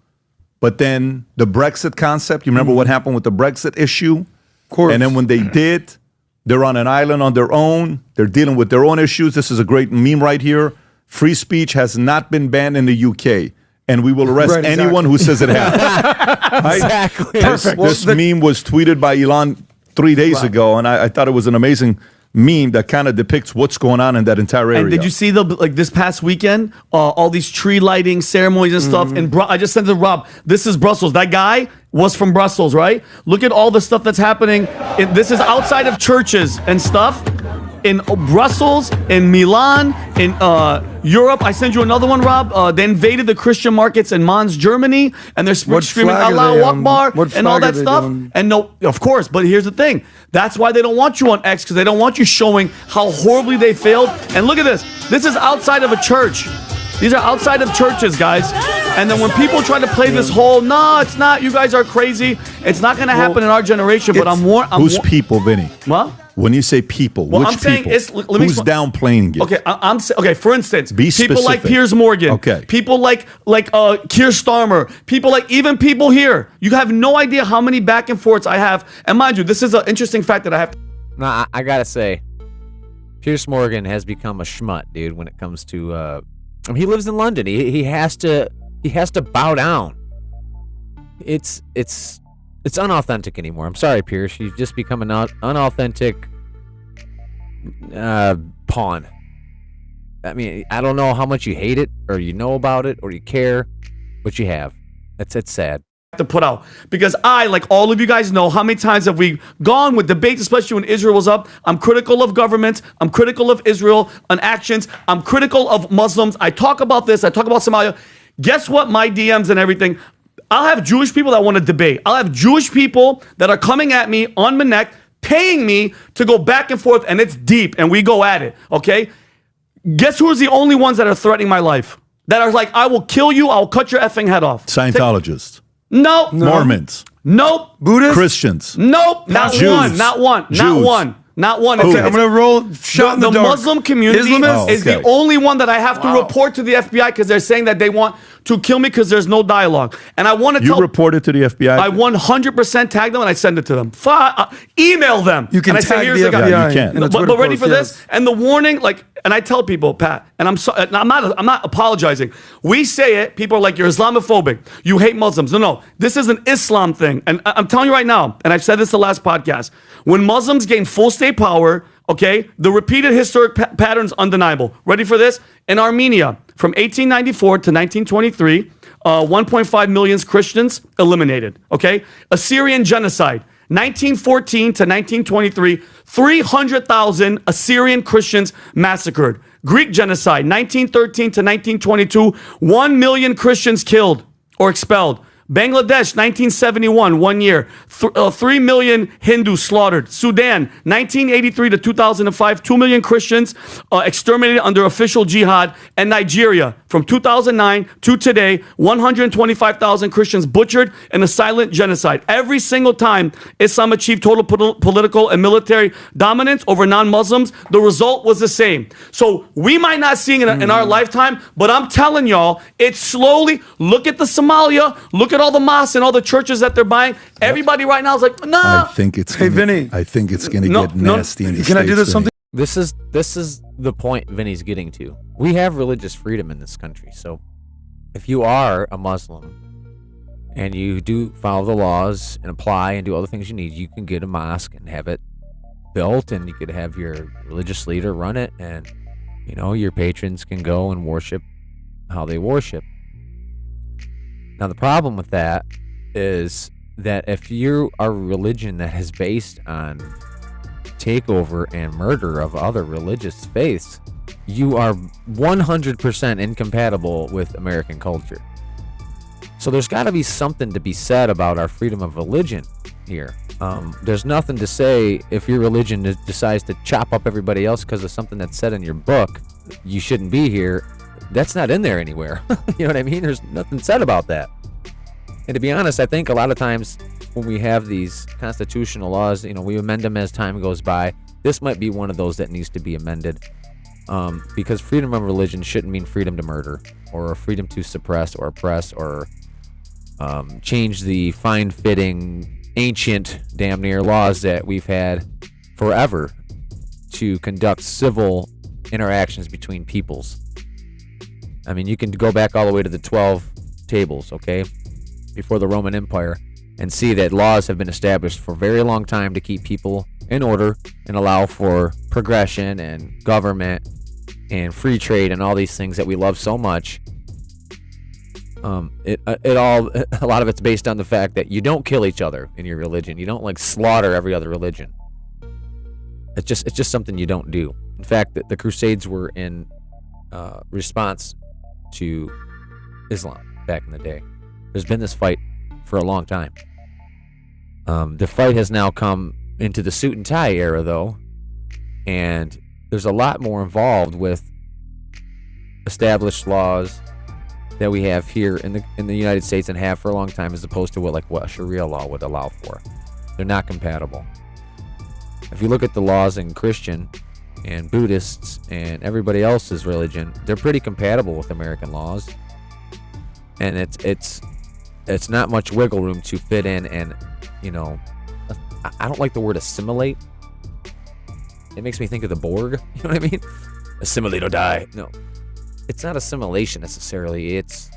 but then the Brexit concept, you remember what happened with the Brexit issue? Of course. And then when they did, they're on an island on their own. They're dealing with their own issues. This is a great meme right here. Free speech has not been banned in the UK. And we will arrest anyone who says it has. Right? Exactly. Perfect. This meme was tweeted by Ilhan 3 days ago, and I thought it was an amazing meme that kind of depicts what's going on in that entire area. And did you see this past weekend, all these tree lighting ceremonies and stuff? And I just sent it to Rob. This is Brussels. That guy was from Brussels, right? Look at all the stuff that's happening. This is outside of churches and stuff. In Brussels, in Milan, in Europe. I sent you another one, Rob. They invaded the Christian markets in Mons, Germany, and they're screaming Allahu Akbar and all that stuff. And no, of course, but here's the thing. That's why they don't want you on X, because they don't want you showing how horribly they failed. And look at this. This is outside of a church. These are outside of churches, guys. And then when people try to play this whole, no, it's not, you guys are crazy, it's not going to happen in our generation, but Who's people, Vinny? What? When you say people, Well, which I'm saying people? let me Who's explain. downplaying it? Okay, for instance, Be people like specific. Piers Morgan, Okay. people like Keir Starmer, people like even people here. You have no idea how many back and forths I have. And mind you, this is an interesting fact that I have. No, I gotta say, Piers Morgan has become a schmutt, dude. When it comes to, I mean, he lives in London. He has to bow down. It's unauthentic anymore. I'm sorry, Piers. You've just become an unauthentic pawn. I mean, I don't know how much you hate it, or you know about it, or you care, but you have. It's sad. To put out, because I, like all of you guys know, how many times have we gone with debates, especially when Israel was up. I'm critical of governments, I'm critical of Israel and actions, I'm critical of Muslims. I talk about this, I talk about Somalia. Guess what? My DMs and everything, I'll have Jewish people that want to debate. I'll have Jewish people that are coming at me on my neck, paying me to go back and forth, and it's deep, and we go at it, okay? Guess who's the only ones that are threatening my life? That are like, I will kill you, I'll cut your effing head off. Scientologists. Nope. Mormons. Nope. Buddhists. Christians. Nope. Not Jews. one. Not one. Not Jews. one. Not one. Who? I'm gonna roll shot in the dark. Muslim community Islamists? is the only one that I have to report to the FBI because they're saying that they want to kill me because there's no dialogue. And I want to You tell. reported to the FBI? I 100% tag them and I send it to them. Email them. You can and I say, tag "Here's the guy." FBI. Yeah, you can. in a But Twitter ready post, for yes. this? And the warning, like, and I tell people, Pat, and I'm not apologizing. We say it. People are like, you're Islamophobic. You hate Muslims. No. This is an Islam thing. And I'm telling you right now, and I've said this the last podcast, when Muslims gain full state power, okay, the repeated historic patterns undeniable. Ready for this? In Armenia, from 1894 to 1923, 1.5 million Christians eliminated, okay? Assyrian genocide, 1914 to 1923, 300,000 Assyrian Christians massacred. Greek genocide, 1913 to 1922, 1 million Christians killed or expelled. Bangladesh, 1971, 1 year, 3 million Hindus slaughtered. Sudan, 1983 to 2005, 2 million Christians exterminated under official jihad. And Nigeria, from 2009 to today, 125,000 Christians butchered in a silent genocide. Every single time Islam achieved total political and military dominance over non-Muslims, the result was the same. So we might not see it in our lifetime, but I'm telling y'all, it's slowly, look at the Somalia, look at all the mosques and all the churches that they're buying. Everybody right now is like, nah. I think it's Hey, gonna, Vinny. I think it's going to No, get nasty in the Can I do States, this Vinny. something? This is the point Vinny's getting to. We have religious freedom in this country. So if you are a Muslim and you do follow the laws and apply and do all the things you need, you can get a mosque and have it built, and you could have your religious leader run it, and you know, your patrons can go and worship how they worship. Now the problem with that is that if you are a religion that is based on takeover and murder of other religious faiths, you are 100% incompatible with American culture. So there's got to be something to be said about our freedom of religion here. There's nothing to say if your religion decides to chop up everybody else because of something that's said in your book, you shouldn't be here. That's not in there anywhere. You know what I mean? There's nothing said about that. And to be honest, I think a lot of times when we have these constitutional laws, you know, we amend them as time goes by. This might be one of those that needs to be amended, because freedom of religion shouldn't mean freedom to murder or freedom to suppress or oppress or change the fine-fitting, ancient, damn near laws that we've had forever to conduct civil interactions between peoples. I mean, you can go back all the way to the 12 tables, okay, before the Roman Empire, and see that laws have been established for a very long time to keep people in order and allow for progression and government and free trade and all these things that we love so much. A lot of it's based on the fact that you don't kill each other in your religion. You don't like slaughter every other religion. It's just something you don't do. In fact, the Crusades were in response to Islam back in the day. There's been this fight for a long time. The fight has now come into the suit and tie era, though, and there's a lot more involved with established laws that we have here in the United States and have for a long time, as opposed to what Sharia law would allow for. They're not compatible. If you look at the laws in Christian and Buddhists and everybody else's religion, they're pretty compatible with American laws, and it's not much wiggle room to fit in. And I don't like the word assimilate. It makes me think of the Borg. You know what I mean? Assimilate or die. No, it's not assimilation necessarily. It's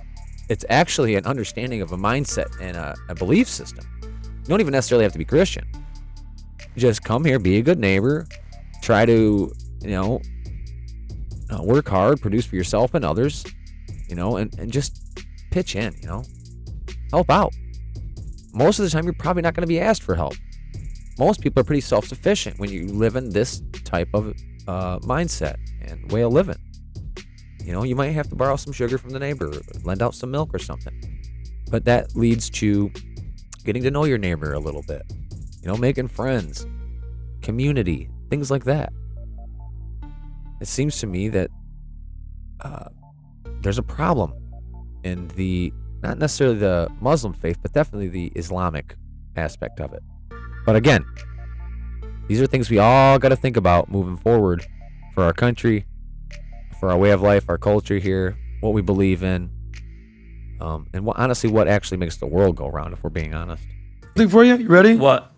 actually an understanding of a mindset and a belief system. You don't even necessarily have to be Christian. Just come here, be a good neighbor, try to, work hard, produce for yourself and others, and just pitch in, help out. Most of the time, you're probably not going to be asked for help. Most people are pretty self-sufficient when you live in this type of mindset and way of living. You might have to borrow some sugar from the neighbor, lend out some milk or something. But that leads to getting to know your neighbor a little bit. Making friends, community, things like that. It seems to me that there's a problem in not necessarily the Muslim faith, but definitely the Islamic aspect of it. But again, these are things we all got to think about moving forward for our country, for our way of life, our culture here, what we believe in, and honestly, what actually makes the world go round, if we're being honest. Thing for you? You ready? What?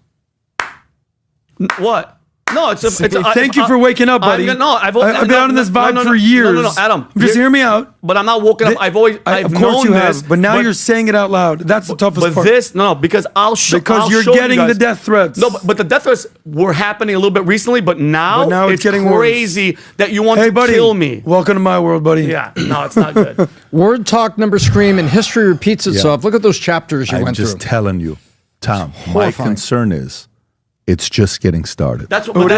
No, it's thank you for waking up, buddy. I've been out in this vibe for years. No, Adam. Just hear me out. But I'm not woken up. I've of course known you this. have, but now you're saying it out loud. That's the toughest part. Because because you're getting the death threats. No, but the death threats were happening a little bit recently, but now it's getting crazy that you want to kill me. Welcome to my world, buddy. Yeah, no, it's not good. Word, talk, number, scream, and history repeats itself. Look at those chapters you went through. I'm just telling you, Tom, my concern is it's just getting started. That's what.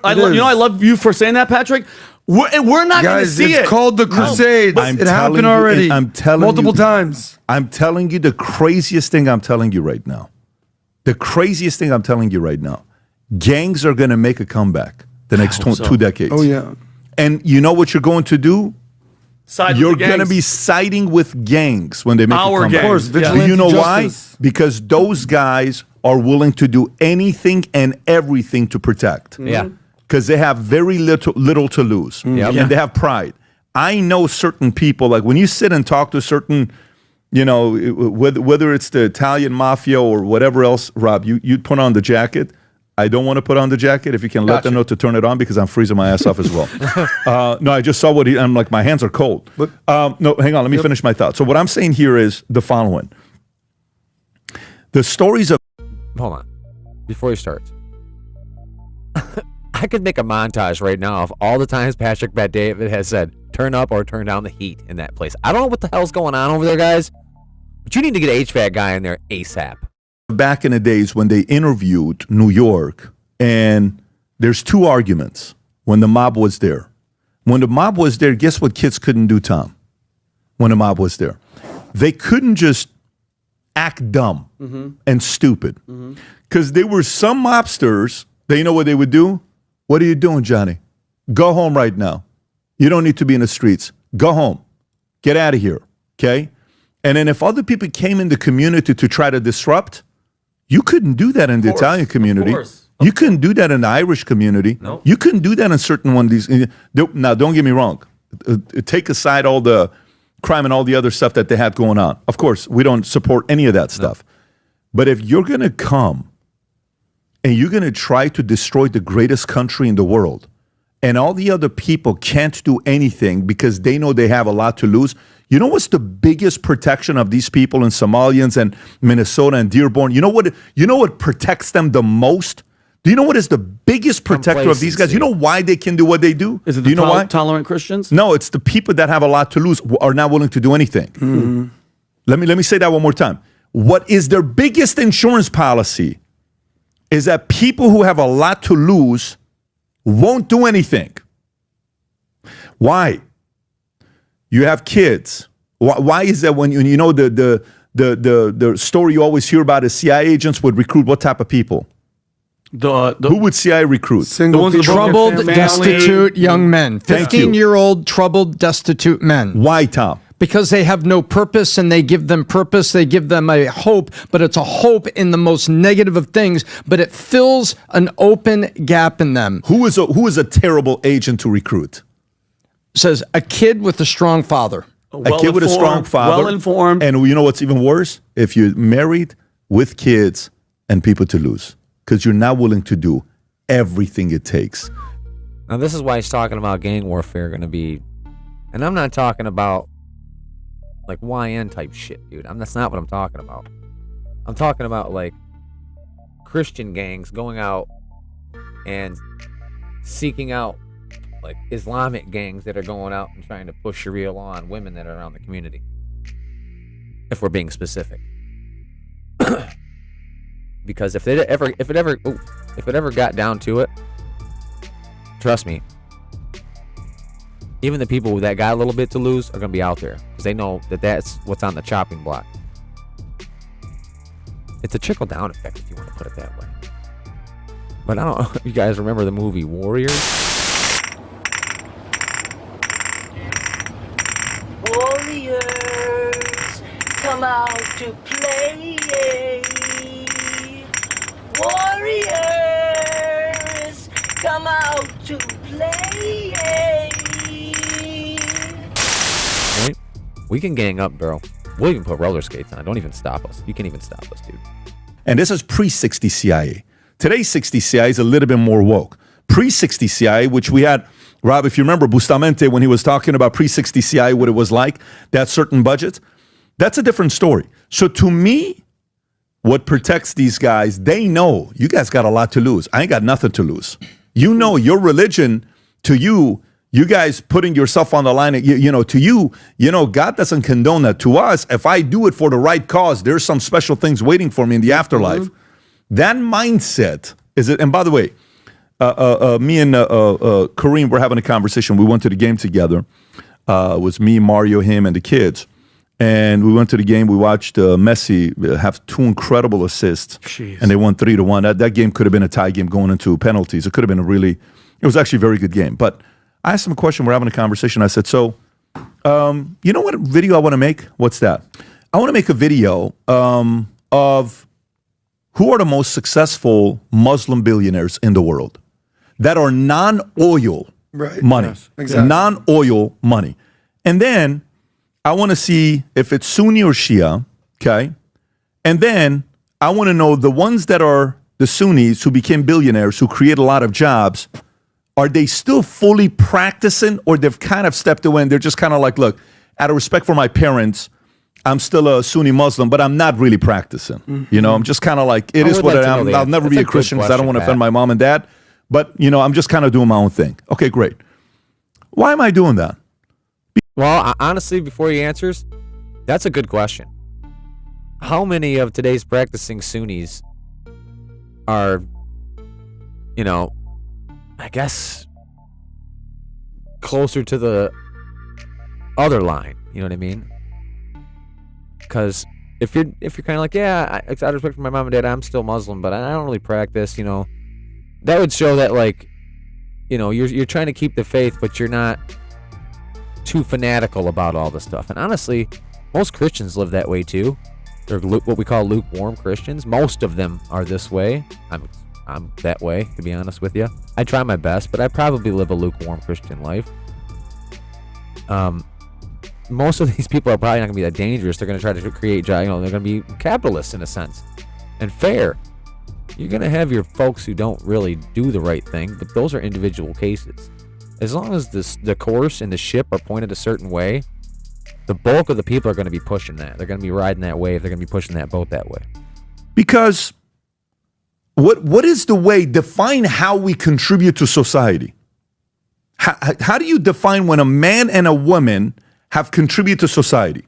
I love you for saying that, Patrick. We're not going to see it. It's called the Crusades. It happened already. I'm telling multiple times. I'm telling you the craziest thing I'm telling you right now. The craziest thing I'm telling you right now. Gangs are going to make a comeback the next 2 decades. Oh yeah. And you know what you're going to do? You're going to be siding with gangs when they make a comeback. Of course, Do you know why? Because those guys are willing to do anything and everything to protect. Yeah. Because they have very little to lose. And they have pride. I know certain people, like when you sit and talk to certain, whether it's the Italian mafia or whatever else, Rob, you put on the jacket. I don't want to put on the jacket. If you can let them know to turn it on, because I'm freezing my ass off as well. No, I just saw I'm like, my hands are cold. But no, hang on. Let me finish my thought. So what I'm saying here is the following. The stories of... Hold on. Before you start. I could make a montage right now of all the times Patrick Bet-David has said, turn up or turn down the heat in that place. I don't know what the hell's going on over there, guys. But you need to get an HVAC guy in there ASAP. Back in the days when they interviewed New York, and there's two arguments when the mob was there. When the mob was there, guess what kids couldn't do, Tom? When the mob was there. They couldn't just act dumb and stupid. Because there were some mobsters, they know what they would do? What are you doing, Johnny? Go home right now. You don't need to be in the streets. Go home. Get out of here, okay? And then if other people came in the community to try to disrupt, you couldn't do that in the Italian community. You couldn't do that in the Irish community. No. You couldn't do that in certain one of these. Now, don't get me wrong. Take aside all the crime and all the other stuff that they had going on. Of course, we don't support any of that stuff. But if you're going to come and you're going to try to destroy the greatest country in the world, and all the other people can't do anything because they know they have a lot to lose, you know what's the biggest protection of these people in Somalians and Minnesota and Dearborn? You know what protects them the most? Do you know what is the biggest protector of these guys? You know why they can do what they do? Is it do you know why? Tolerant Christians? No, it's the people that have a lot to lose are not willing to do anything. Let me say that one more time. What is their biggest insurance policy is that people who have a lot to lose won't do anything. Why? You have kids. Why is that when you know the story you always hear about is CIA agents would recruit what type of people? Who would CIA recruit? Troubled, destitute young men. 15-year-old troubled, destitute men. Why, Tom? Because they have no purpose, and they give them purpose. They give them a hope, but it's a hope in the most negative of things, but it fills an open gap in them. Who is a terrible agent to recruit? Says a kid with a strong father. A kid with a strong father. Well-informed. And you know what's even worse? If you're married with kids and people to lose, because you're not willing to do everything it takes. Now, this is why he's talking about gang warfare going to be, and I'm not talking about like YN type shit, dude. That's not what I'm talking about. I'm talking about like Christian gangs going out and seeking out like Islamic gangs that are going out and trying to push Sharia law on women that are around the community. If we're being specific. Because if it ever got down to it, trust me, even the people that got a little bit to lose are going to be out there because they know that that's what's on the chopping block. It's a trickle-down effect, if you want to put it that way. But I don't know if you guys remember the movie Warriors. Warriors, come out to play. Warriors, come out to play. Right? We can gang up, bro. We'll even put roller skates on. Don't even stop us. You can't even stop us, dude. And this is pre-60 CIA. Today's 60 CIA is a little bit more woke. Pre-60 CIA, which we had, Rob, if you remember Bustamante when he was talking about pre-60 CIA, what it was like, that certain budget, that's a different story. So to me, what protects these guys, they know you guys got a lot to lose. I ain't got nothing to lose. You know your religion, to you guys putting yourself on the line, to you, God doesn't condone that. To us, if I do it for the right cause, there's some special things waiting for me in the afterlife. Mm-hmm. That mindset is it. And by the way, me and Kareem were having a conversation. We went to the game together. It was me, Mario, him, and the kids. And we went to the game. We watched Messi have 2 incredible assists. Jeez. And they won 3-1. That game could have been a tie game going into penalties. It could have been it was actually a very good game. But I asked him a question. We're having a conversation. I said, so, you know what video I want to make? What's that? I want to make a video of who are the most successful Muslim billionaires in the world that are non-oil money. Yes, exactly. Non-oil money. And then I want to see if it's Sunni or Shia, okay? And then I want to know the ones that are the Sunnis who became billionaires, who create a lot of jobs, are they still fully practicing, or they've kind of stepped away and they're just kind of like, look, out of respect for my parents, I'm still a Sunni Muslim, but I'm not really practicing. Mm-hmm. I'm just kind of like, it is what I am. I'll never be a Christian because I don't want to offend my mom and dad. But, I'm just kind of doing my own thing. Okay, great. Why am I doing that? Well, honestly, before he answers, that's a good question. How many of today's practicing Sunnis are, I guess, closer to the other line? You know what I mean? Because if you're kind of like, yeah, out of respect for my mom and dad, I'm still Muslim, but I don't really practice, that would show that, like, you're trying to keep the faith, but you're not too fanatical about all this stuff. And honestly, most Christians live that way too. They're what we call lukewarm Christians. Most of them are this way. I'm that way, to be honest with you. I try my best, but I probably live a lukewarm Christian life. Most of these people are probably not going to be that dangerous. They're going to try to create, they're going to be capitalists in a sense and fair. You're going to have your folks who don't really do the right thing, but those are individual cases. As long as the course and the ship are pointed a certain way, the bulk of the people are going to be pushing that. They're going to be riding that wave. They're going to be pushing that boat that way. Because what is the way? Define how we contribute to society. How do you define when a man and a woman have contributed to society?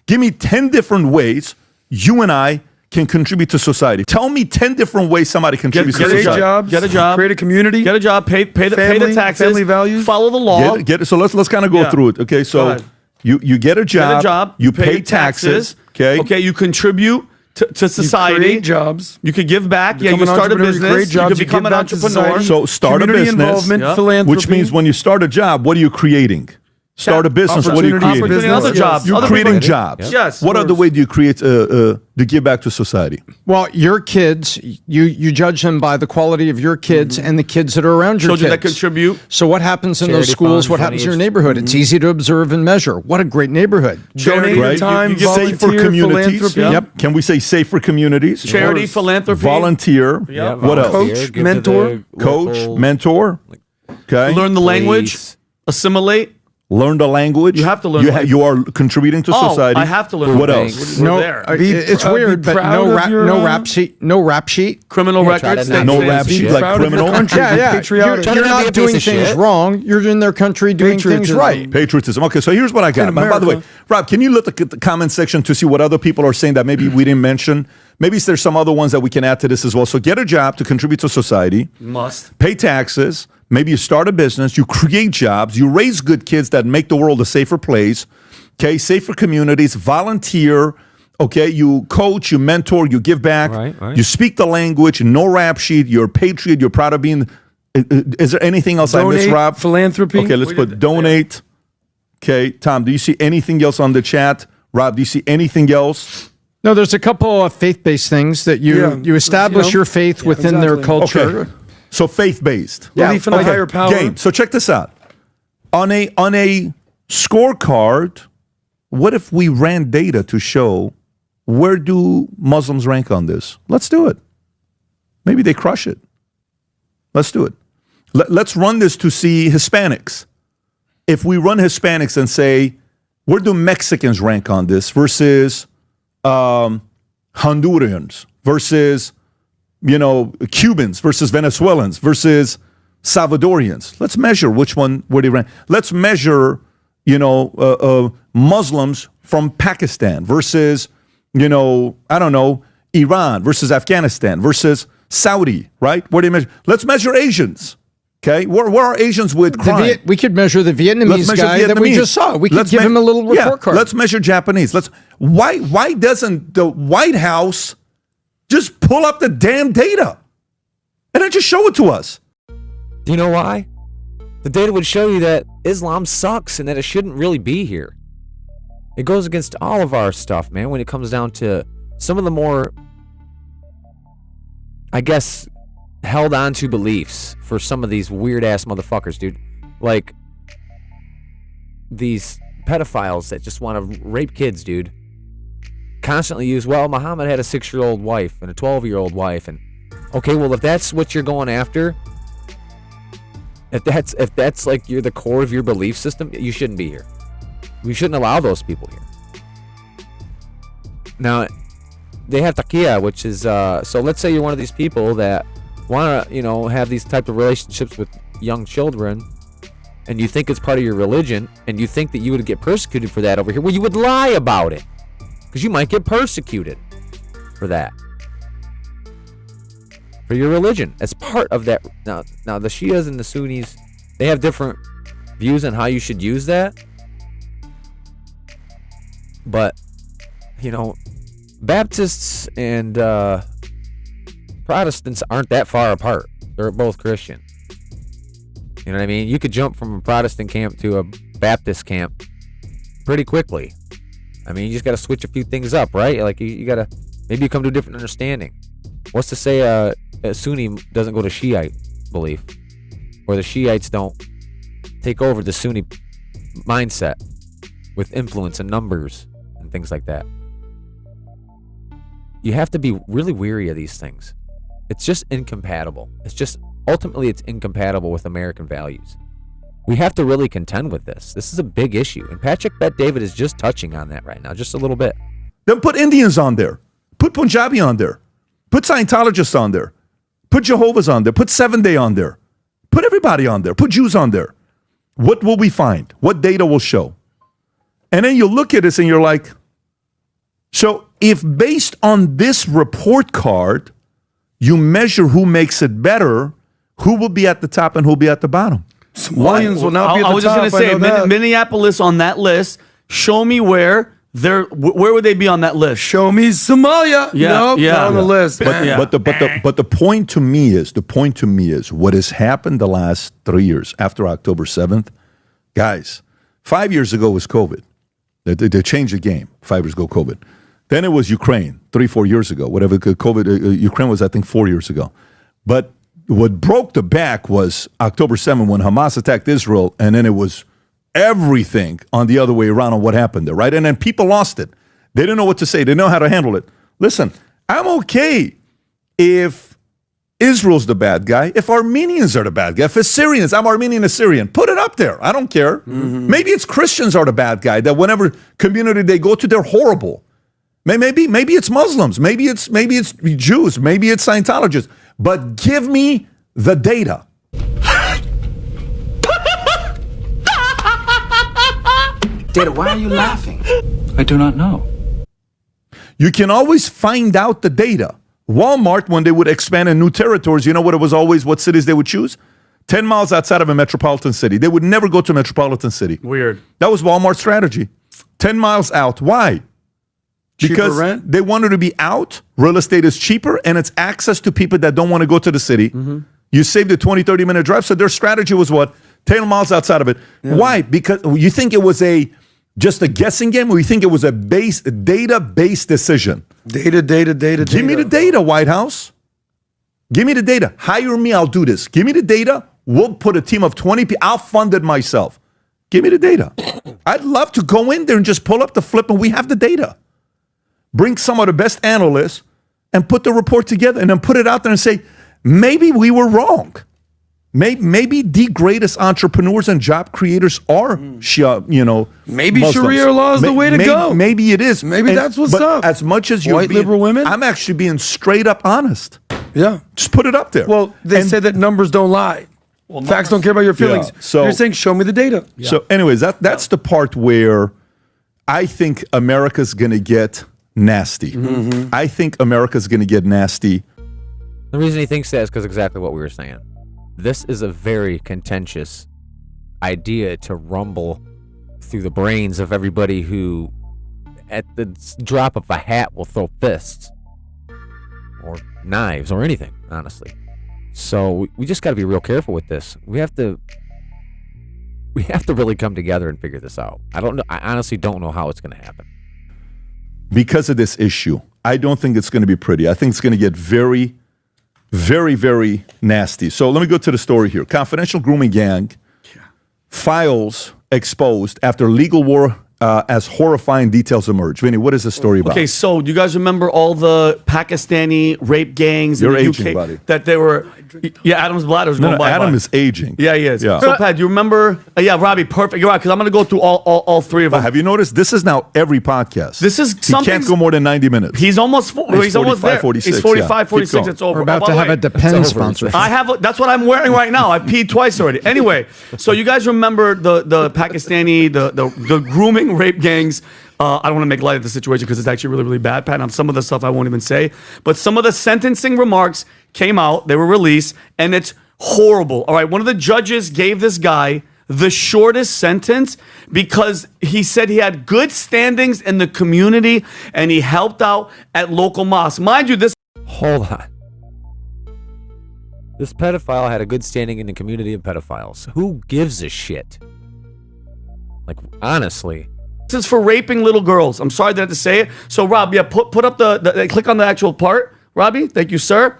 Give me 10 different ways you and I can contribute to society. Tell me 10 different ways somebody contributes to society. Get a job. Create a community. Get a job. Pay the taxes. Family values. Follow the law. So let's kind of go through it. Okay, so you get a job. You pay taxes. Okay. Okay, you contribute to society. You create jobs. You could give back. Yeah, Become you an start a entrepreneur, you business. create You jobs, could you become give an back to entrepreneur. society. So start a Community business, involvement, philanthropy. which means when you start a job, what are you creating? Start a business. What are you creating? Opportunity, other jobs. You're Other creating people- jobs. Yes. What other way do you create to give back to society? Well, your kids, you judge them by the quality of your kids and the kids that are around your Children kids. that contribute. So what happens in those Charity schools? funds, What happens in your funny. neighborhood? It's easy to observe and measure. What a great neighborhood. Donate your time, Safer volunteer, communities. philanthropy. Yep. Can we say safer communities? Charity, philanthropy. Volunteer. Yeah, What else? Coach, mentor. Coach, mentor. Okay. Learn the language. Assimilate. Learn the language. You have to learn You, the language. you are contributing to Oh, society. I have to learn What the else? language. No, We're there. it's weird, but proud no of your, rap sheet. No rap sheet. Criminal Yeah, try records. to not No Be rap sheet Be like proud of your criminal. country. Yeah, Be yeah. patriotic. You're Try to not be not a doing piece of things shit. wrong. You're in their country doing things Patriotism. right. Patriotism. Okay, so here's what I got. In By the way, America. Rob, can you look at the comment section to see what other people are saying that maybe we didn't mention? Maybe there's some other ones that we can add to this as well. So get a job to contribute to society. Must. Pay taxes. Maybe you start a business. You create jobs. You raise good kids that make the world a safer place. Okay, safer communities. Volunteer. Okay, you coach, you mentor, you give back. Right. You speak the language. No rap sheet. You're a patriot. You're proud of being. Is there anything else I missed, Donate, Rob? philanthropy. Okay, let's put donate. Okay, Tom, do you see anything else on the chat? Rob, do you see anything else? No, there's a couple of faith-based things that you establish you know, your faith within their exactly. culture. Okay. So faith-based. Belief in a higher power. Game. So check this out. On a scorecard, what if we ran data to show where do Muslims rank on this? Let's do it. Maybe they crush it. Let's do it. Let's run this to see Hispanics. If we run Hispanics and say, where do Mexicans rank on this versus Hondurans versus Cubans versus Venezuelans versus Salvadorians. Let's measure which one where they rank. Let's measure, Muslims from Pakistan versus, Iran versus Afghanistan versus Saudi, right? Where they measure. Let's measure Asians. Okay, where are Asians with crime? We could measure the Vietnamese guy that we just saw. We could give him a little report card. Let's measure Japanese. Why doesn't the White House just pull up the damn data and then just show it to us? Do you know why? The data would show you that Islam sucks and that it shouldn't really be here. It goes against all of our stuff, man, when it comes down to some of the more, I guess, held on to beliefs for some of these weird ass motherfuckers, dude. Like these pedophiles that just want to rape kids, dude. Constantly use, well, Muhammad had a 6-year-old wife and a 12-year-old wife, and okay, well, if that's what you're going after, if that's like you're the core of your belief system, you shouldn't be here. We shouldn't allow those people here. Now, they have taqiyya, which is so let's say you're one of these people that want to, have these type of relationships with young children, and you think it's part of your religion, and you think that you would get persecuted for that over here. Well, you would lie about it, because you might get persecuted for that, for your religion. As part of that. Now the Shias and the Sunnis, they have different views on how you should use that. But, Baptists and Protestants aren't that far apart. They're both Christian. You know what I mean? You could jump from a Protestant camp to a Baptist camp pretty quickly. I mean, you just got to switch a few things up, right? Like, you got to, maybe you come to a different understanding. What's to say a Sunni doesn't go to Shiite belief? Or the Shiites don't take over the Sunni mindset with influence and numbers and things like that. You have to be really weary of these things. It's just incompatible. Ultimately, it's incompatible with American values. We have to really contend with this. This is a big issue. And Patrick Bet David is just touching on that right now, just a little bit. Then put Indians on there. Put Punjabi on there. Put Scientologists on there. Put Jehovah's on there. Put 7-Day on there. Put everybody on there. Put Jews on there. What will we find? What data will show? And then you look at this and you're like, so if based on this report card, you measure who makes it better, who will be at the top and who will be at the bottom? Somalians will not be at the top. I was just going to say, Minneapolis on that list, show me where where would they be on that list? Show me Somalia. Yeah, Nope, not on the list. But the point to me is what has happened the last 3 years after October 7th, guys. 5 years ago was COVID. They changed the game. 5 years ago, COVID. Then it was Ukraine. 3-4 years ago, whatever. COVID. Ukraine was, I think, 4 years ago. But what broke the back was October 7th when Hamas attacked Israel, and then it was everything on the other way around on what happened there, right? And then people lost it. They didn't know what to say. They didn't know how to handle it. Listen, I'm okay if Israel's the bad guy, if Armenians are the bad guy, if Assyrians, I'm Armenian Assyrian, put it up there. I don't care. Maybe it's Christians are the bad guy, that whenever community they go to, they're horrible. Maybe it's Muslims, maybe it's Jews, maybe it's Scientologists. But give me the data. Data, why are you laughing? I do not know. You can always find out the data. Walmart, when they would expand in new territories, you know what it was always, what cities they would choose? 10 miles outside of a metropolitan city. They would never go to a metropolitan city. Weird. That was Walmart's strategy. 10 miles out. Why? Because rent? they wanted to be out. Real estate is cheaper, and it's access to people that don't want to go to the city. You save the 20, 30-minute drive. So their strategy was what? 10 miles outside of it. Yeah. Why? Because you think it was just a guessing game, or you think it was a data-based decision? Data. Give me the data, White House. Give me the data. Hire me, I'll do this. Give me the data. We'll put a team of 20 people. I'll fund it myself. Give me the data. I'd love to go in there and just pull up the flip, and we have the data. Bring some of the best analysts and put the report together and then put it out there and say, maybe we were wrong. Maybe the greatest entrepreneurs and job creators are, maybe Muslims. Sharia law is the way to go. Maybe it is. Maybe that's what's up. As much as you're white liberal women, I'm actually being straight up honest. Yeah, just put it up there. Well, they say that numbers don't lie. Well, facts don't care about your feelings. Yeah. So you're saying, show me the data. Yeah. So, anyways, that's the part where I think America's going to get nasty. I think America's going to get nasty. The reason he thinks that is because exactly what we were saying. This is a very contentious idea to rumble through the brains of everybody who, at the drop of a hat, will throw fists or knives or anything, honestly. So we just got to be real careful with this. We have to really come together and figure this out. I honestly don't know how it's going to happen. Because of this issue, I don't think it's going to be pretty. I think it's going to get very, very, very nasty. So let me go to the story here. Confidential grooming gang files exposed after legal war as horrifying details emerge. Vinny, what is the story about? Okay, so do you guys remember all the Pakistani rape gangs in the aging, UK buddy. that they were? Yeah, Adam's bladder's going by. Adam is aging. Yeah, he is. Yeah. So Pat, do you remember? Yeah, Robbie, perfect. You're right, because I'm going to go through all three of them. Have you noticed this is now every podcast? This is he something. can't go more than 90 minutes. He's almost. He's almost there. 46, he's 45, yeah. 46. It's over. We're about to have a Depend sponsor. I have. That's what I'm wearing right now. I've peed twice already. Anyway, so you guys remember the Pakistani the grooming rape gangs? I don't want to make light of the situation because it's actually really, really bad, Pat. And some of the stuff I won't even say. But some of the sentencing remarks came out. They were released, and it's horrible. All right, one of the judges gave this guy the shortest sentence because he said he had good standings in the community and he helped out at local mosques. Mind you, this... Hold on. This pedophile had a good standing in the community of pedophiles. Who gives a shit? Like, honestly... This is for raping little girls. I'm sorry that I had to say it. So, Rob, yeah, put up the click on the actual part. Robbie, thank you, sir.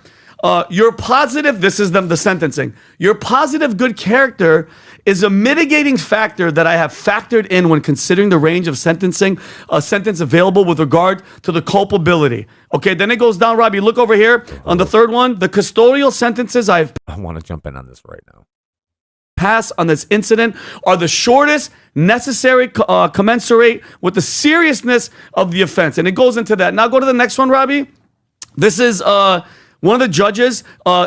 Your positive, this is the sentencing. Your positive good character is a mitigating factor that I have factored in when considering the range of sentencing, a sentence available with regard to the culpability. Okay, then it goes down, Robbie. Look over here on the third one. The custodial sentences I want to jump in on this right now. Pass on this incident are the shortest necessary commensurate with the seriousness of the offense. And it goes into that. Now go to the next one, Robbie. This is one of the judges.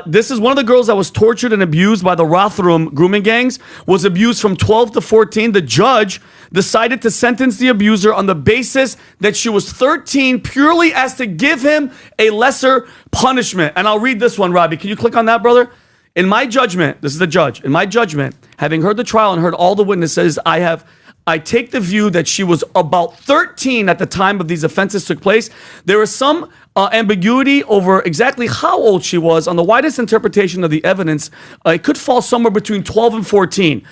This is one of the girls that was tortured and abused by the Rotherham grooming gangs, was abused from 12 to 14. The judge decided to sentence the abuser on the basis that she was 13 purely as to give him a lesser punishment. And I'll read this one, Robbie. Can you click on that, brother? In my judgment, this is the judge. In my judgment, having heard the trial and heard all the witnesses, I have I take the view that she was about 13 at the time of these offenses took place. There is some ambiguity over exactly how old she was. On the widest interpretation of the evidence, it could fall somewhere between 12 and 14.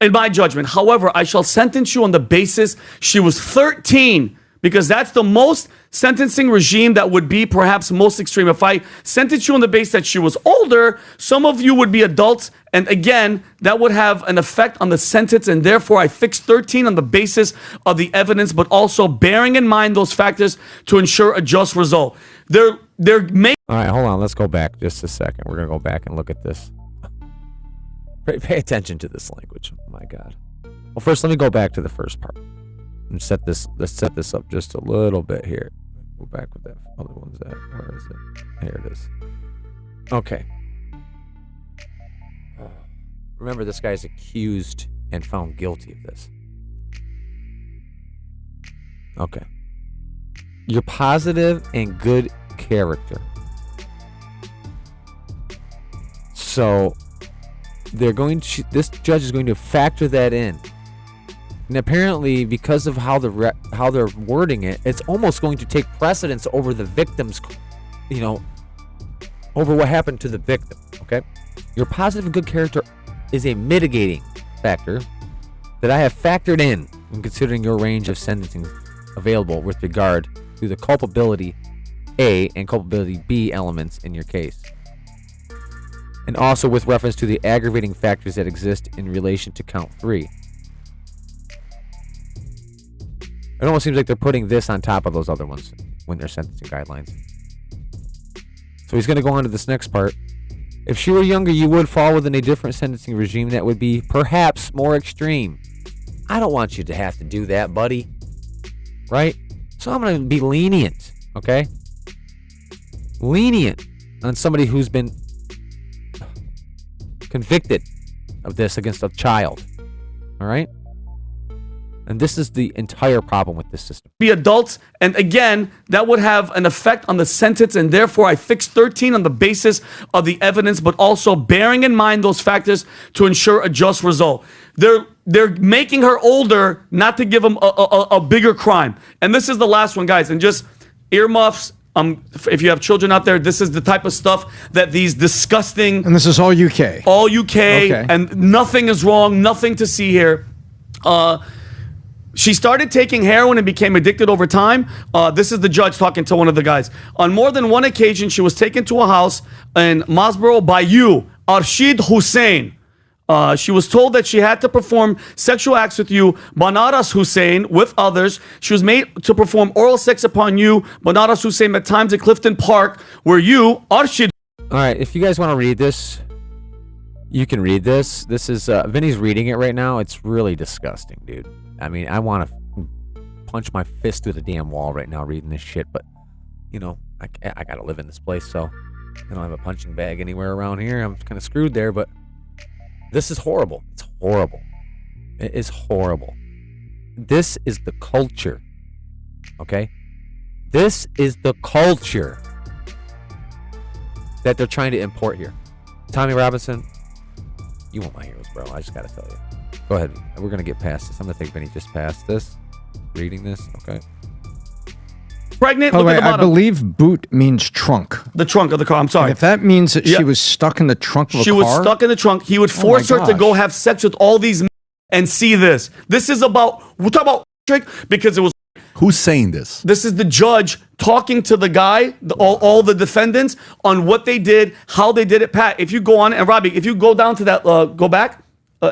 In my judgment. However, I shall sentence you on the basis she was 13, because that's the most sentencing regime that would be perhaps most extreme. If I sentence you on the basis that she was older, some of you would be adults, and again, that would have an effect on the sentence, and therefore I fixed 13 on the basis of the evidence, but also bearing in mind those factors to ensure a just result. They're making... All right, hold on. Let's go back just a second. We're going to go back and look at this. Pay attention to this language. Oh my God. Well, first, let me go back to the first part. And let's set this up just a little bit here. Go back with that other one's at. Where is it? Here it is. Okay. Remember, this guy's accused and found guilty of this. Okay. Your positive and good character. So this judge is going to factor that in. And apparently, because of how they're wording it, it's almost going to take precedence over the victim's, over what happened to the victim, okay? Your positive and good character is a mitigating factor that I have factored in when considering your range of sentencing available with regard to the culpability A and culpability B elements in your case. And also with reference to the aggravating factors that exist in relation to count 3. It almost seems like they're putting this on top of those other ones when they're sentencing guidelines. So he's going to go on to this next part. If she were younger, you would fall within a different sentencing regime that would be perhaps more extreme. I don't want you to have to do that, buddy. Right? So I'm going to be lenient, okay? Lenient on somebody who's been convicted of this against a child. All right? And this is the entire problem with this system. Be adults, and again, that would have an effect on the sentence, and therefore I fixed 13 on the basis of the evidence, but also bearing in mind those factors to ensure a just result. They're making her older, not to give them a bigger crime. And this is the last one, guys, and just earmuffs. If you have children out there, this is the type of stuff that these disgusting... And this is all UK. All UK, okay. And nothing is wrong, nothing to see here. She started taking heroin and became addicted over time. This is the judge talking to one of the guys. On more than one occasion, she was taken to a house in Masborough by you, Arshid Hussein. She was told that she had to perform sexual acts with you, Banaras Hussein, with others. She was made to perform oral sex upon you, Banaras Hussein, at times at Clifton Park, where you, Arshid... All right, if you guys want to read this, you can read this. This is, Vinny's reading it right now. It's really disgusting, dude. I mean, I want to punch my fist through the damn wall right now reading this shit, but, I got to live in this place, so I don't have a punching bag anywhere around here. I'm kind of screwed there, but this is horrible. It's horrible. It is horrible. This is the culture, okay? This is the culture that they're trying to import here. Tommy Robinson, you want my heroes, bro. I just got to tell you. Go ahead. We're going to get past this. I'm going to think Vinny just passed this. Reading this. Okay. Pregnant. By the way, I believe boot means trunk. The trunk of the car. I'm sorry. And if that means that she was stuck in the trunk of a car. She was stuck in the trunk. He would force her to go have sex with all these men and see this. This is about, we're talking about trick because it was. Who's saying this? This is the judge talking to the guy, all the defendants on what they did, how they did it. Pat, if you go on, and Robbie, if you go down to that, go back.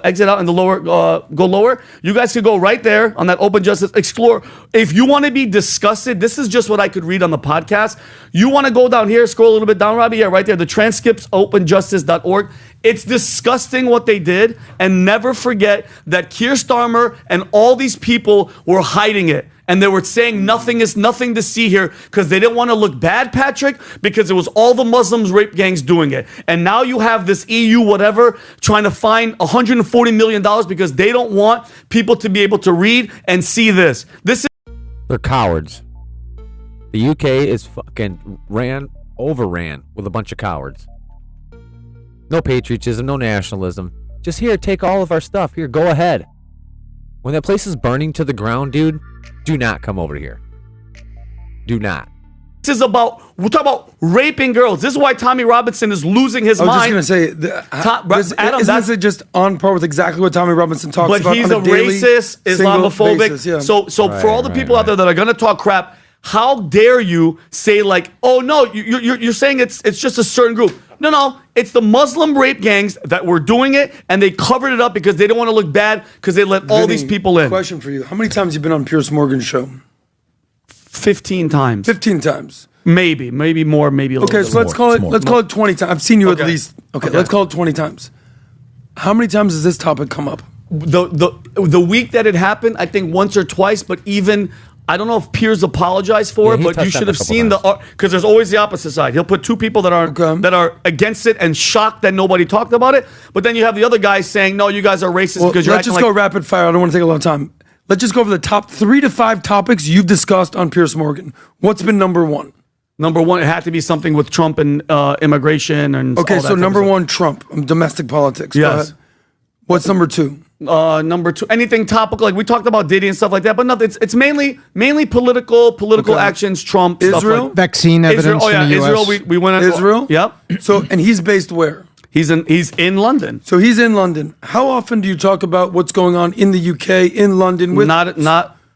Exit out in the lower, go lower. You guys could go right there on that open justice, explore. If you want to be disgusted, this is just what I could read on the podcast. You want to go down here, scroll a little bit down, Robbie? Yeah, right there. The transcripts, openjustice.org. It's disgusting what they did. And never forget that Keir Starmer and all these people were hiding it. And they were saying nothing is nothing to see here because they didn't want to look bad, Patrick, because it was all the Muslims rape gangs doing it. And now you have this EU whatever trying to find $140 million because they don't want people to be able to read and see this. They're cowards. The UK is fucking overran with a bunch of cowards. No patriotism, no nationalism. Just here, take all of our stuff. Here, go ahead. When that place is burning to the ground, dude, do not come over here. Do not. This is about, we're talking about raping girls. This is why Tommy Robinson is losing his mind. I was just going to say, Adam, isn't this just on par with exactly what Tommy Robinson talks about? But he's on a daily, racist, Islamophobic. Basis, yeah. So for all the people out there that are going to talk crap, how dare you say like, oh no, you're saying it's just a certain group. No, it's the Muslim rape gangs that were doing it, and they covered it up because they don't want to look bad because they let all these people in. Question for you: how many times have you been on Piers Morgan's show? 15 times. 15 times. Maybe more, maybe a little bit so let's call it 20 times. I've seen you at least. Okay, let's call it 20 times. How many times has this topic come up? The week that it happened, I think once or twice, but even I don't know if Piers apologized for it, but you should have seen because there's always the opposite side. He'll put two people that are against it and shocked that nobody talked about it, but then you have the other guys saying, "No, you guys are racist because you're." Let's just go rapid fire. I don't want to take a lot of time. Let's just go over the top 3 to 5 topics you've discussed on Piers Morgan. What's been number one? Number one, it had to be something with Trump and immigration and. Okay, all that so number one, Trump, domestic politics. Yes. What's number 2? Number 2, anything topical, like we talked about Diddy and stuff like that, but no, it's mainly political actions, Trump, Israel, stuff like, vaccine evidence. Israel, in the US. Israel. We went. Israel. Yep. So, and he's based where? He's in London. So he's in London. How often do you talk about what's going on in the UK, in London with not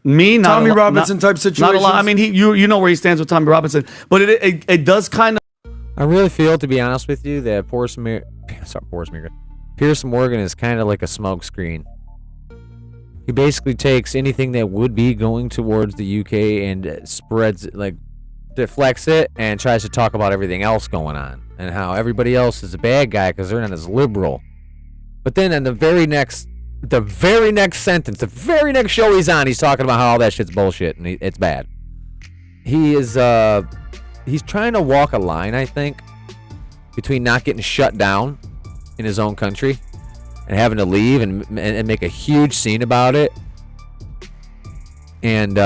me, not Tommy Robinson type situations? Not a lot. I mean, you know where he stands with Tommy Robinson, but it does kind of. I really feel, to be honest with you, that Piers Morgan is kind of like a smoke screen. He basically takes anything that would be going towards the UK and spreads it, like deflects it, and tries to talk about everything else going on and how everybody else is a bad guy because they're not as liberal. But then in the very next sentence, the very next show he's on, he's talking about how all that shit's bullshit and it's bad. He's trying to walk a line, I think, between not getting shut down in his own country and having to leave and make a huge scene about it. And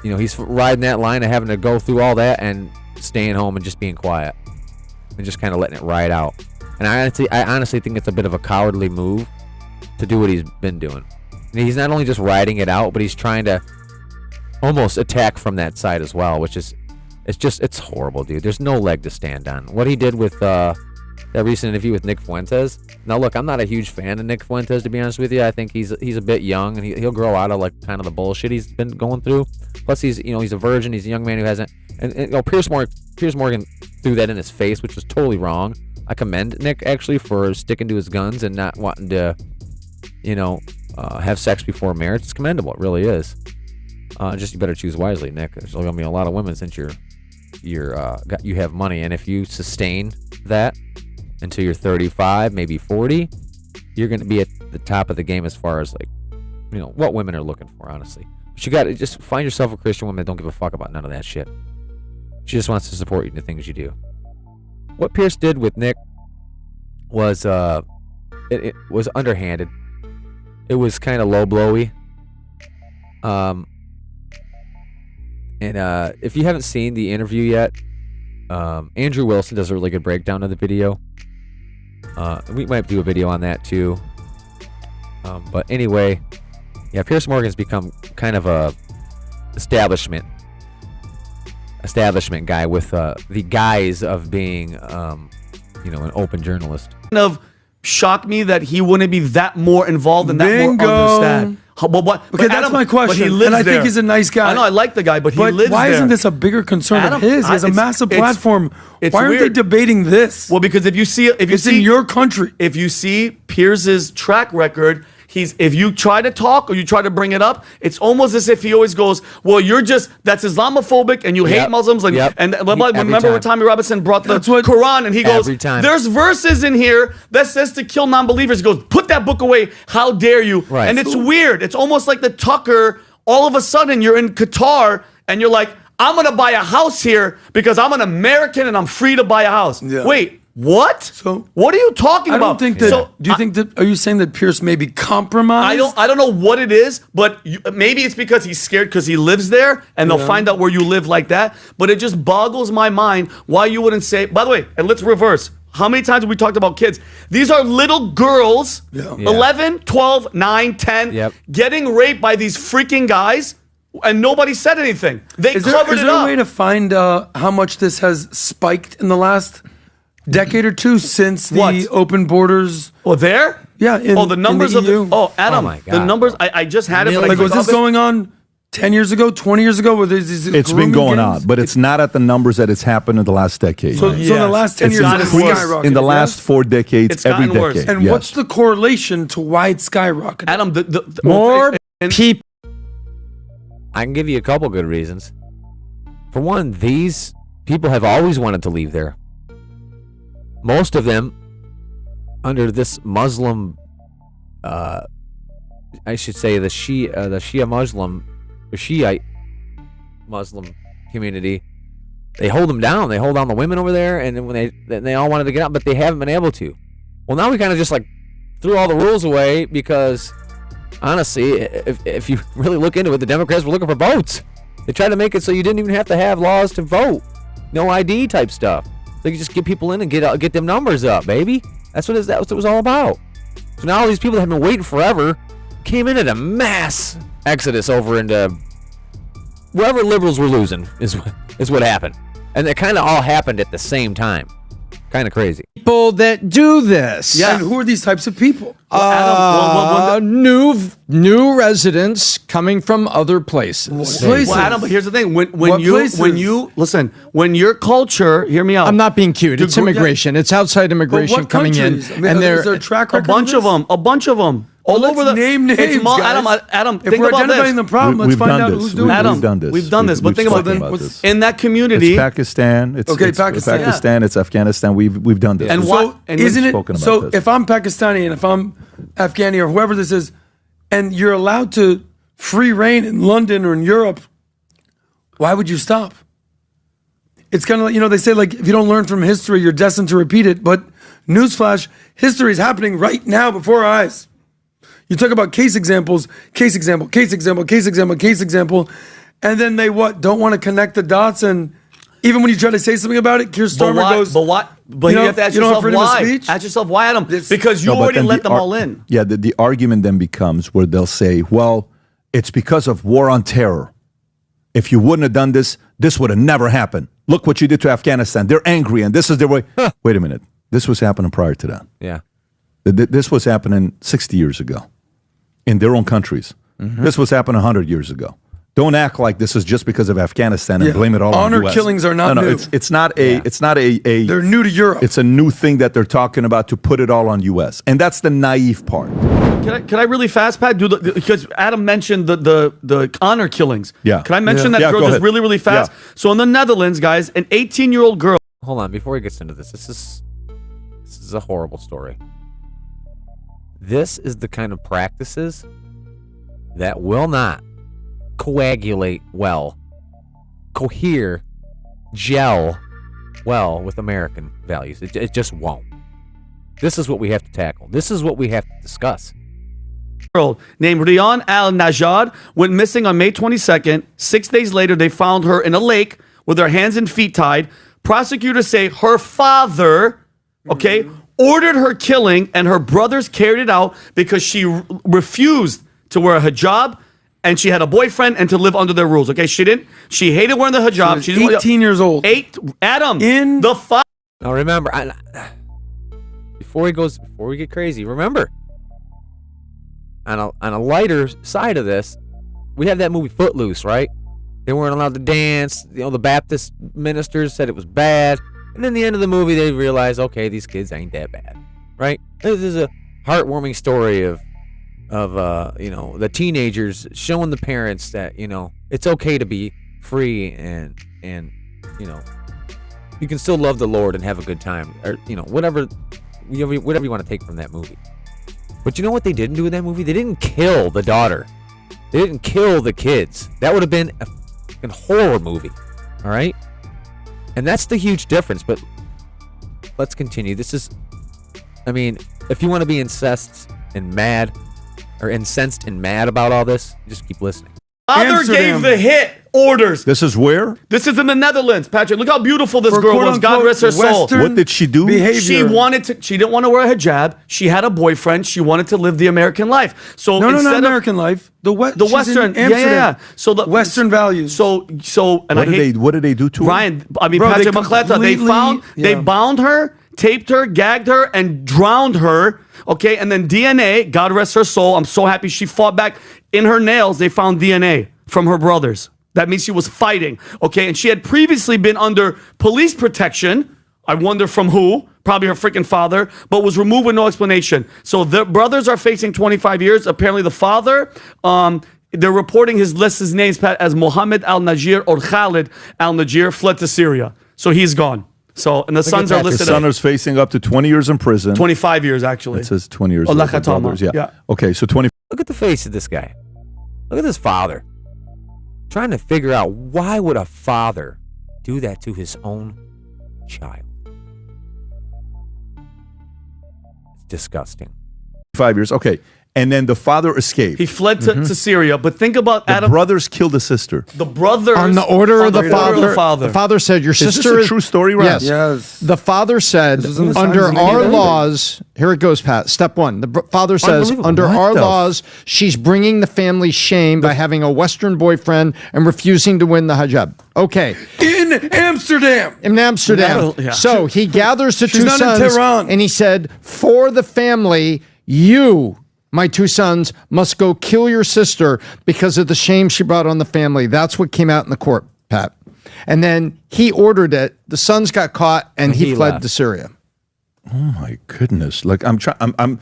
he's riding that line of having to go through all that and staying home and just being quiet and just kind of letting it ride out. And I honestly think it's a bit of a cowardly move to do what he's been doing. And he's not only just riding it out, but he's trying to almost attack from that side as well, which is it's horrible, dude. There's no leg to stand on. What he did with that recent interview with Nick Fuentes. Now, look, I'm not a huge fan of Nick Fuentes, to be honest with you. I think he's a bit young, and he'll grow out of like kind of the bullshit he's been going through. Plus, he's a virgin. He's a young man who hasn't. And Piers Morgan threw that in his face, which was totally wrong. I commend Nick actually for sticking to his guns and not wanting to, have sex before marriage. It's commendable. It really is. Just you better choose wisely, Nick. There's going to be a lot of women since you have money, and if you sustain that until you're 35, maybe 40, you're going to be at the top of the game as far as what women are looking for, honestly. But you got to just find yourself a Christian woman that don't give a fuck about none of that shit. She just wants to support you in the things you do. What Piers did with Nick was it was underhanded. It was kind of low blowy. And if you haven't seen the interview yet, Andrew Wilson does a really good breakdown of the video. We might do a video on that too. But anyway, yeah, Piers Morgan's become kind of a establishment guy with the guise of being, an open journalist. Kind of shocked me that he wouldn't be that more involved in that more understand. Okay, that's my question. But he lives and I there. think he's a nice guy. I know, I like the guy, but he lives there. Why isn't this a bigger concern of his? He has a massive platform. Why aren't they debating this? Well, because if you see in your country. If you see Piers's track record, if you try to talk or you try to bring it up, it's almost as if he always goes, well, that's Islamophobic and you hate Muslims. And remember when Tommy Robinson brought the Quran and he goes, there's verses in here that says to kill non-believers. He goes, put that book away. How dare you? Right. And it's weird. It's almost like the Tucker, all of a sudden you're in Qatar and you're like, I'm going to buy a house here because I'm an American and I'm free to buy a house. Yeah. Wait. What? So what are you talking about? I don't think that. So, do you think that? Are you saying that Piers may be compromised? I don't know what it is, but maybe it's because he's scared because he lives there, and they'll find out where you live like that. But it just boggles my mind why you wouldn't say. By the way, and let's reverse. How many times have we talked about kids? These are little girls, 11, 12, 9, 10, getting raped by these freaking guys, and nobody said anything. They covered it up. Is there a way to find how much this has spiked in the last decade or two since the open borders? Oh, there? Yeah. The numbers of EU. Adam, the numbers. I just had it. But like, was this going on 10 years ago, 20 years ago? Were there these It's been going on, but it's not at the numbers that it's happened in the last decade. So in the last 10 years, it's skyrocketed. In the last 4 decades, every decade. And what's the correlation to why it's skyrocketed? Adam, more people. I can give you a couple good reasons. For one, these people have always wanted to leave there. Most of them, under this Muslim, I should say the Shia Muslim, or Shiite Muslim community, they hold them down. They hold down the women over there, and then when they all wanted to get out, but they haven't been able to. Well, now we kind of just like threw all the rules away because, honestly, if you really look into it, the Democrats were looking for votes. They tried to make it so you didn't even have to have laws to vote, no ID type stuff. They could just get people in and get them numbers up, baby. That's what it was all about. So now all these people that have been waiting forever came in at a mass exodus over into wherever liberals were losing is what happened, and it kind of all happened at the same time. Kind of crazy. People that do this. Yeah. And who are these types of people? New residents coming from other places. Well, Adam, but here's the thing: when your culture, hear me out. I'm not being cute. It's immigration. It's outside immigration coming in, and there's a track record. A bunch of them. All over the name names, guys. Adam, if think we're about identifying this. the problem, let's find out who's doing it. We've done this. But think about this. In that community, it's Pakistan. It's Pakistan. It's Afghanistan. We've done this. And what? Isn't it? So if I'm Pakistani and if I'm Afghani or whoever this is, and you're allowed to free reign in London or in Europe, why would you stop? It's kind of like, they say, like, if you don't learn from history, you're destined to repeat it. But newsflash, history is happening right now before our eyes. You talk about case examples, case example, case example, case example, case example, and then they don't want to connect the dots, and even when you try to say something about it, Keir Starmer goes. But what? But you have to ask yourself why. Ask yourself why, Adam. Because you already let them all in. Yeah, the argument then becomes where they'll say, well, it's because of war on terror. If you wouldn't have done this, this would have never happened. Look what you did to Afghanistan. They're angry, and this is their way. Wait a minute. This was happening prior to that. Yeah. This was happening 60 years ago in their own countries. Mm-hmm. This was happening 100 years ago. Don't act like this is just because of Afghanistan and blame it all on the US. Honor killings are not new. It's not a. They're new to Europe. It's a new thing that they're talking about to put it all on US, and that's the naive part. Can I really fast, Pat? Because Adam mentioned the honor killings. Yeah. Can I mention that girl just really fast? Yeah. So in the Netherlands, guys, an 18-year-old girl. Hold on, before he gets into this, this is a horrible story. This is the kind of practices that will not coagulate well, cohere, gel well with American values. It just won't. This is what we have to tackle. This is what we have to discuss. Girl named Rian Al-Najjar went missing on May 22nd. 6 days later, they found her in a lake with her hands and feet tied. Prosecutors say her father, ordered her killing, and her brothers carried it out because she refused to wear a hijab, and she had a boyfriend and to live under their rules. She hated wearing the hijab. She's 18 years old. Adam, Now remember, before we get crazy, remember, on a lighter side of this, we have that movie Footloose, right? They weren't allowed to dance. The Baptist ministers said it was bad. And then the end of the movie, they realize, okay, these kids ain't that bad, right? This is a heartwarming story of the teenagers showing the parents that, it's okay to be free and you can still love the Lord and have a good time, or whatever you want to take from that movie. But you know what they didn't do in that movie? They didn't kill the daughter. They didn't kill the kids. That would have been a fucking horror movie. All right? And that's the huge difference. But let's continue. If you want to be incensed and mad about all this, just keep listening. Father gave the hit. orders. This is where? This is in the Netherlands, Patrick. Look how beautiful this For girl was. quote-unquote God rest her soul. Western What did she do? behavior. She didn't want to wear a hijab. She had a boyfriend. She wanted to live the American life. So No, instead not of American life. The the Western, Amsterdam. So the Western values. So, and What did they do to her? Ryan, I mean, Bro, they Patrick Macleta, they bound her, taped her, gagged her, and drowned her. Okay, and then DNA, God rest her soul. I'm so happy she fought back. In her nails, they found DNA from her brothers. That means she was fighting. Okay, and she had previously been under police protection. I wonder from who? Probably her freaking father, but was removed with no explanation. So the brothers are facing 25 years. Apparently, the father, they're reporting his names as Mohammed Al-Najir or Khalid Al-Najir, fled to Syria. So he's gone. So, and the sons are listed. The son is facing up to 20 years in prison. 25 years, actually. It says 20 years. Allah with the brothers, yeah. Okay, so 20. Look at the face of this guy. Look at this father. Trying to figure out why would a father do that to his own child. It's disgusting. 5 years. Okay. And then the father escaped. He fled to Syria. But think about The Adam. brothers killed the sister. The brothers. On the order of the father. father. The father said, your this sister a true story, right? Yes. The father said, This was in the under signs our and laws, here it goes, Pat. Step one. The father says, Unbelievable. under What our the laws, she's bringing the family shame by having a Western boyfriend and refusing to win the hijab. Okay. In Amsterdam. In Amsterdam. Yeah. So he gathers the She's two not in sons Tehran. and he said, for the family, you, my two sons, must go kill your sister because of the shame she brought on the family. That's what came out in the court, Pat. And then he ordered it. The sons got caught and he fled left. to Syria. Oh my goodness! Like I'm trying. I'm.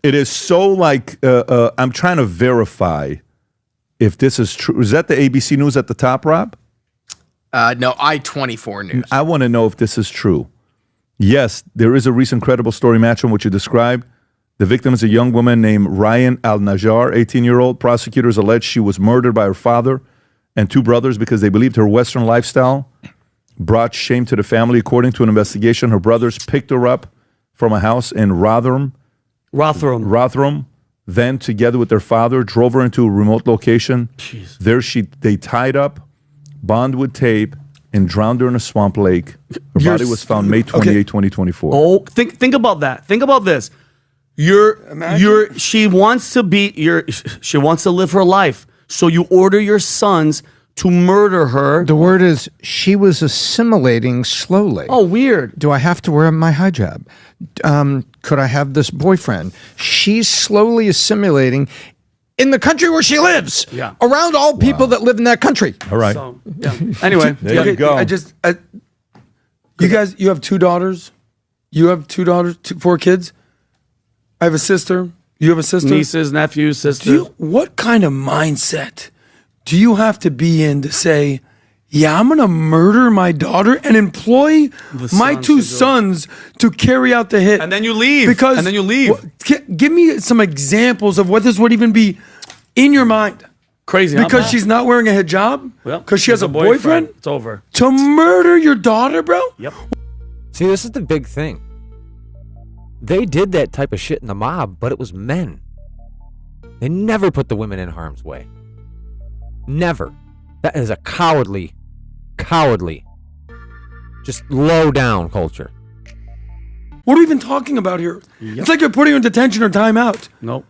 It is so like I'm trying to verify if this is true. Is that the ABC News at the top, Rob? No, I-24 News. I want to know if this is true. Yes, there is a recent credible story match on what you described. The victim is a young woman named Ryan Al-Najjar, 18-year-old. Prosecutors allege she was murdered by her father and two brothers because they believed her Western lifestyle brought shame to the family. According to an investigation, her brothers picked her up from a house in Rotherham. Then, together with their father, drove her into a remote location. Jeez. There, they tied up, bound with tape, and drowned her in a swamp lake. Her body was found May 28, 2024. Oh, think about that. Think about this. She wants to live her life. So you order your sons to murder her. The word is she was assimilating slowly. Oh, weird. Do I have to wear my hijab? Could I have this boyfriend? She's slowly assimilating in the country where she lives. Yeah. Around all people that live in that country. All right. So, yeah. Anyway, There you go. You guys, you have two daughters. You have two daughters, 4 kids. I have a sister. You have a sister. nieces, nephews, sisters. What kind of mindset do you have to be in to say, yeah, I'm going to murder my daughter and employ my two sons to carry out the hit? And then you leave. Give me some examples of what this would even be in your mind. Crazy, huh? Because she's not wearing a hijab? Well, Because she has a boyfriend? It's over. To murder your daughter, bro? Yep. See, this is the big thing. They did that type of shit in the mob, but it was men. They never put the women in harm's way. Never. That is a cowardly, just low down culture. What are we even talking about here? It's like you're putting her in detention or timeout. Nope.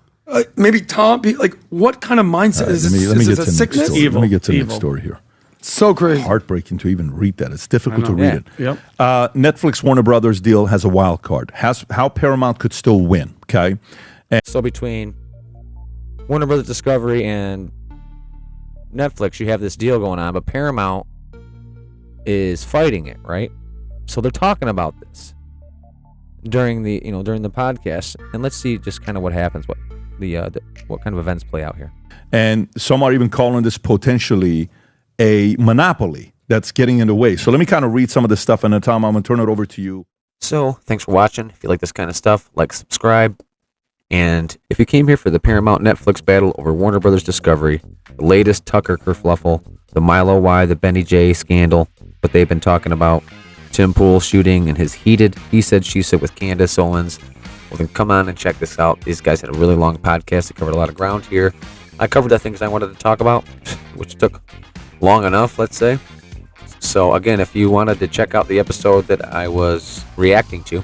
Maybe Tom, like what kind of mindset is this? Let me Is get this to a the next sickness? story. Let me get to the next story here. So crazy. Heartbreaking to even read that. It's difficult to know. read Yeah. it. Netflix Warner Brothers deal has a wild card. How Paramount could still win. Okay. So between Warner Brothers Discovery and Netflix, you have this deal going on, but Paramount is fighting it, right? So they're talking about this during the podcast, and let's see just kind of what happens, what kind of events play out here. And some are even calling this potentially a monopoly that's getting in the way. So let me kind of read some of this stuff, and then Tom, I'm going to turn it over to you. So thanks for watching. If you like this kind of stuff, like, subscribe. And if you came here for the Paramount Netflix battle over Warner Brothers Discovery, the latest Tucker kerfluffle, the Milo Y, the Benny J scandal, what they've been talking about, Tim Pool shooting and his heated he said she said with Candace Owens, well then come on and check this out. These guys had a really long podcast. They covered a lot of ground here. I covered the things I wanted to talk about, which took long enough, let's say. So again, if you wanted to check out the episode that I was reacting to,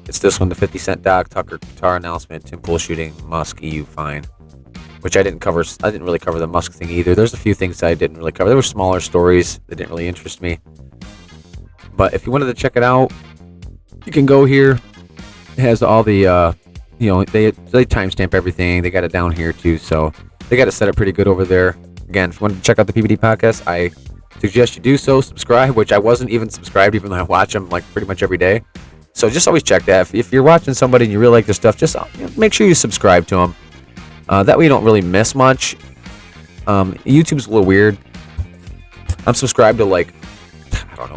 it's this one, the 50 Cent Doc, Tucker Qatar announcement, Tim Pool shooting, Musk EU fine, which I didn't cover. I didn't really cover the Musk thing either. There's a few things I didn't really cover. There were smaller stories that didn't really interest me. But if you wanted to check it out, you can go here. It has all the, they timestamp everything. They got it down here too, so they got it set up pretty good over there. Again, if you want to check out the PBD podcast, I suggest you do so. Subscribe, which I wasn't even subscribed, even though I watch them like pretty much every day. So just always check that. If you're watching somebody and you really like their stuff, just make sure you subscribe to them. That way you don't really miss much. YouTube's a little weird. I'm subscribed to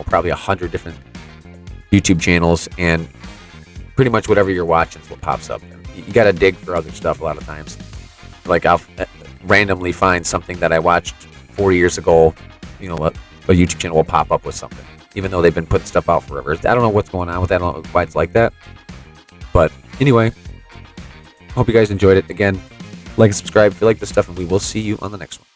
probably 100 different YouTube channels, and pretty much whatever you're watching is what pops up. You got to dig for other stuff a lot of times. Like I'll randomly find something that I watched 4 years ago. A YouTube channel will pop up with something, even though they've been putting stuff out forever. I don't know what's going on with that. I don't know why it's like that. But anyway, hope you guys enjoyed it. Again, like and subscribe if you like this stuff, and we will see you on the next one.